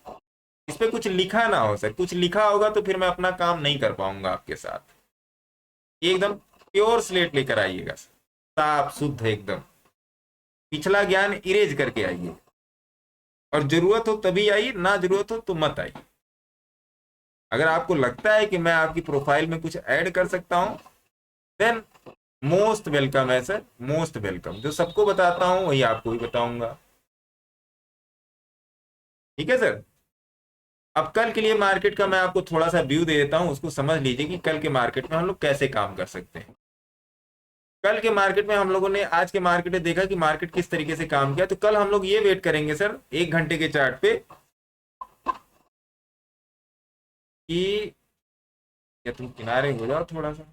इस पे कुछ लिखा ना हो सर। कुछ लिखा होगा तो फिर मैं अपना काम नहीं कर पाऊंगा आपके साथ। एकदम प्योर स्लेट लेकर आइएगा, साफ शुद्ध एकदम। पिछला ज्ञान इरेज करके आइए। और जरूरत हो तभी आइए, ना जरूरत हो तो मत आइए। अगर आपको लगता है कि मैं आपकी प्रोफाइल में कुछ ऐड कर सकता हूं, देन मोस्ट वेलकम है सर, मोस्ट वेलकम। जो सबको बताता हूं वही आपको भी बताऊंगा। ठीक है सर। अब कल के लिए मार्केट का मैं आपको थोड़ा सा व्यू दे देता हूं, उसको समझ लीजिए कि कल के मार्केट में हम लोग कैसे काम कर सकते हैं। कल के मार्केट में हम लोगों ने आज के मार्केट में देखा कि मार्केट किस तरीके से काम किया। तो कल हम लोग ये वेट करेंगे सर 1 घंटे के चार्ट पे कि या तुम किनारे हो जाओ थोड़ा सा।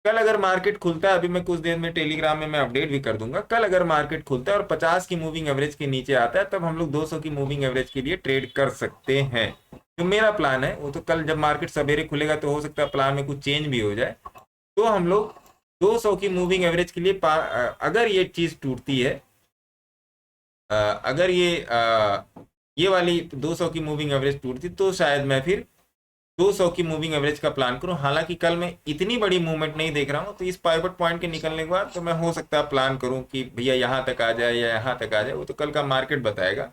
कल अगर मार्केट खुलता है, अभी मैं कुछ देर में टेलीग्राम में मैं अपडेट भी कर दूंगा। कल अगर मार्केट खुलता है और 50 की मूविंग एवरेज के नीचे आता है, तब हम लोग 200 की मूविंग एवरेज के लिए ट्रेड कर सकते हैं। जो मेरा प्लान है वो तो कल जब मार्केट सवेरे खुलेगा तो हो सकता है प्लान में कुछ चेंज भी हो जाए। तो हम लोग 200 की मूविंग एवरेज के लिए अगर ये चीज टूटती है, अगर ये वाली 200 की मूविंग एवरेज टूटती, तो शायद मैं फिर 200 की मूविंग एवरेज का प्लान करूं। हालांकि कल मैं इतनी बड़ी मूवमेंट नहीं देख रहा हूं, तो इस पाइवट पॉइंट के निकलने के बाद तो मैं हो सकता है प्लान करूं कि भैया यहां तक आ जाए या यहां तक आ जाए। वो तो कल का मार्केट बताएगा।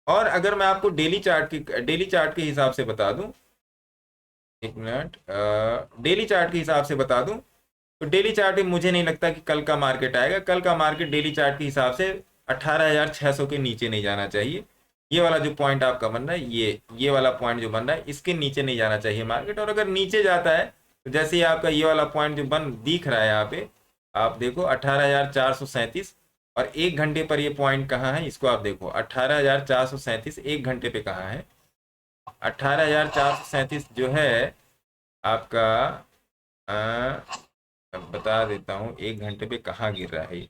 और अगर मैं आपको डेली चार्ट के हिसाब से बता दूं, एक मिनट, डेली चार्ट के हिसाब से बता दूं, तो डेली चार्ट में मुझे नहीं लगता कि कल का मार्केट आएगा। कल का मार्केट डेली चार्ट के हिसाब से 18,600 के नीचे नहीं जाना चाहिए। ये वाला जो पॉइंट आपका बन रहा है, ये वाला पॉइंट जो बन रहा है, इसके नीचे नहीं जाना चाहिए मार्केट। और अगर नीचे जाता है तो जैसे ही आपका ये वाला पॉइंट जो दिख रहा है यहाँ पे, आप देखो 18,437, और 1 घंटे पर ये पॉइंट कहाँ है इसको आप देखो। 18,437 1 घंटे पे कहाँ है? 18,437 जो है आपका, बता देता हूँ 1 घंटे पे कहाँ गिर रहा है।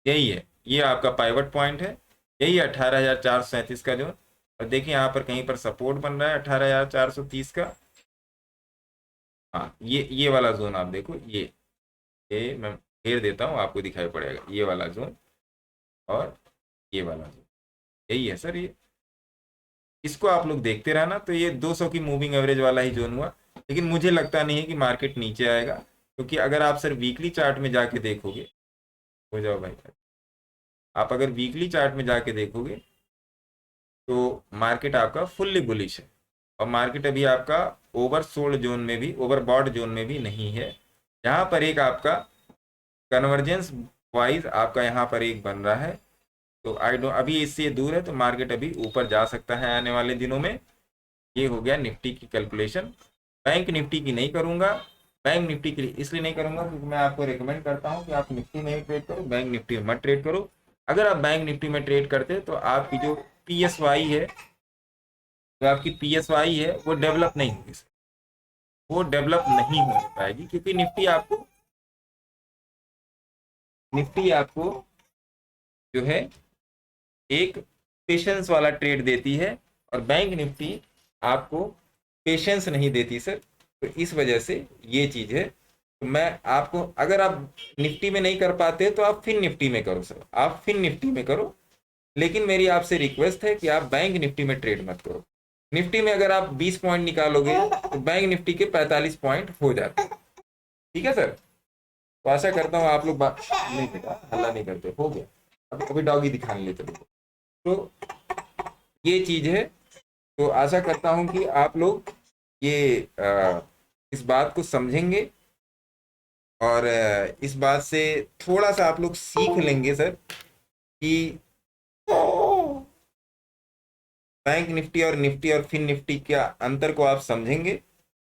यही है, ये आपका पाइवट पॉइंट है। यही 18,437 का जोन। और देखिए यहाँ पर कहीं पर सपोर्ट बन रहा है 18,430 का। हाँ, ये वाला जोन आप देखो, ये मैं घेर देता हूँ, आपको दिखाई पड़ेगा ये वाला जोन और ये वाला जोन। यही है सर। ये इसको आप लोग देखते रहना। तो ये 200 की मूविंग एवरेज वाला ही जोन हुआ। लेकिन मुझे लगता नहीं है कि मार्केट नीचे आएगा। क्योंकि अगर आप सर वीकली चार्ट में जाके देखोगे, हो जाओ भाई, आप अगर वीकली चार्ट में जाके देखोगे तो मार्केट आपका फुल्ली बुलिश है, और मार्केट अभी आपका ओवरसोल्ड जोन में भी, ओवरबॉट जोन में भी नहीं है। यहाँ पर एक आपका कन्वर्जेंस वाइज आपका यहाँ पर एक बन रहा है, तो आई डोंट, अभी इससे दूर है, तो मार्केट अभी ऊपर जा सकता है आने वाले दिनों में। ये हो गया निफ्टी की कैलकुलेशन। बैंक निफ्टी की नहीं करूंगा। बैंक निफ्टी के लिए इसलिए नहीं करूंगा क्योंकि मैं आपको रिकमेंड करता हूं कि आप निफ्टी में ही ट्रेड करो, बैंक निफ्टी में मत ट्रेड करो। अगर आप बैंक निफ्टी में ट्रेड करते तो आपकी जो PSY है, जो आपकी PSY है वो डेवलप नहीं होगी, वो डेवलप नहीं हो पाएगी, क्योंकि निफ्टी आपको जो है एक पेशेंस वाला ट्रेड देती है, और बैंक निफ्टी आपको पेशेंस नहीं देती सर। तो इस वजह से ये चीज है। तो मैं आपको, अगर आप निफ्टी में नहीं कर पाते तो आप फिर निफ्टी में करो सर, आप फिर निफ्टी में करो, लेकिन मेरी आपसे रिक्वेस्ट है कि आप बैंक निफ्टी में ट्रेड मत करो। निफ्टी में अगर आप 20 पॉइंट निकालोगे तो बैंक निफ्टी के 45 पॉइंट हो जाते हैं। ठीक है सर, तो आशा करता हूँ आप लोग नहीं बेटा हल्ला नहीं करते, हो गया। अभी डॉगी दिखाने लेते लोग, तो ये चीज है। तो आशा करता हूं कि आप लोग ये इस बात को समझेंगे, और इस बात से थोड़ा सा आप लोग सीख लेंगे सर कि बैंक निफ्टी और फिन निफ्टी का अंतर को आप समझेंगे,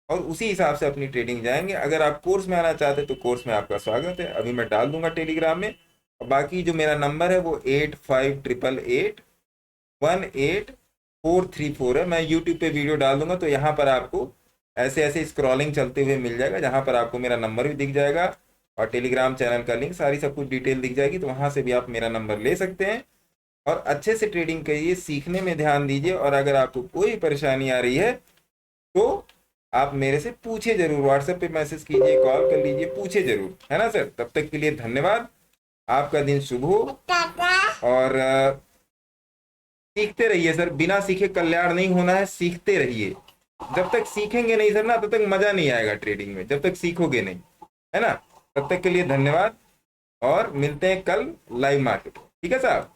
और उसी हिसाब से अपनी ट्रेडिंग जाएंगे। अगर आप कोर्स में आना चाहते हैं तो कोर्स में आपका स्वागत है, अभी मैं डाल दूंगा टेलीग्राम में। और बाकी जो मेरा नंबर है वो 8588818434 है। मैं यूट्यूब पे वीडियो डाल दूंगा, तो यहाँ पर आपको ऐसे ऐसे स्क्रॉलिंग चलते हुए मिल जाएगा, जहाँ पर आपको मेरा नंबर भी दिख जाएगा, और टेलीग्राम चैनल का लिंक, सारी सब कुछ डिटेल दिख जाएगी। तो वहाँ से भी आप मेरा नंबर ले सकते हैं, और अच्छे से ट्रेडिंग करिए, सीखने में ध्यान दीजिए। और अगर आपको कोई परेशानी आ रही है तो आप मेरे से पूछे जरूर, व्हाट्सएप पे मैसेज कीजिए, कॉल कर लीजिए, पूछे जरूर, है ना सर। तब तक के लिए धन्यवाद, आपका दिन शुभ हो। और सीखते रहिए सर, बिना सीखे कल्याण नहीं होना है, सीखते रहिए। जब तक सीखेंगे नहीं सर ना, तब तक मजा नहीं आएगा ट्रेडिंग में, जब तक सीखोगे नहीं, है ना। तब तक के लिए धन्यवाद, और मिलते हैं कल लाइव मार्केट, ठीक है साहब।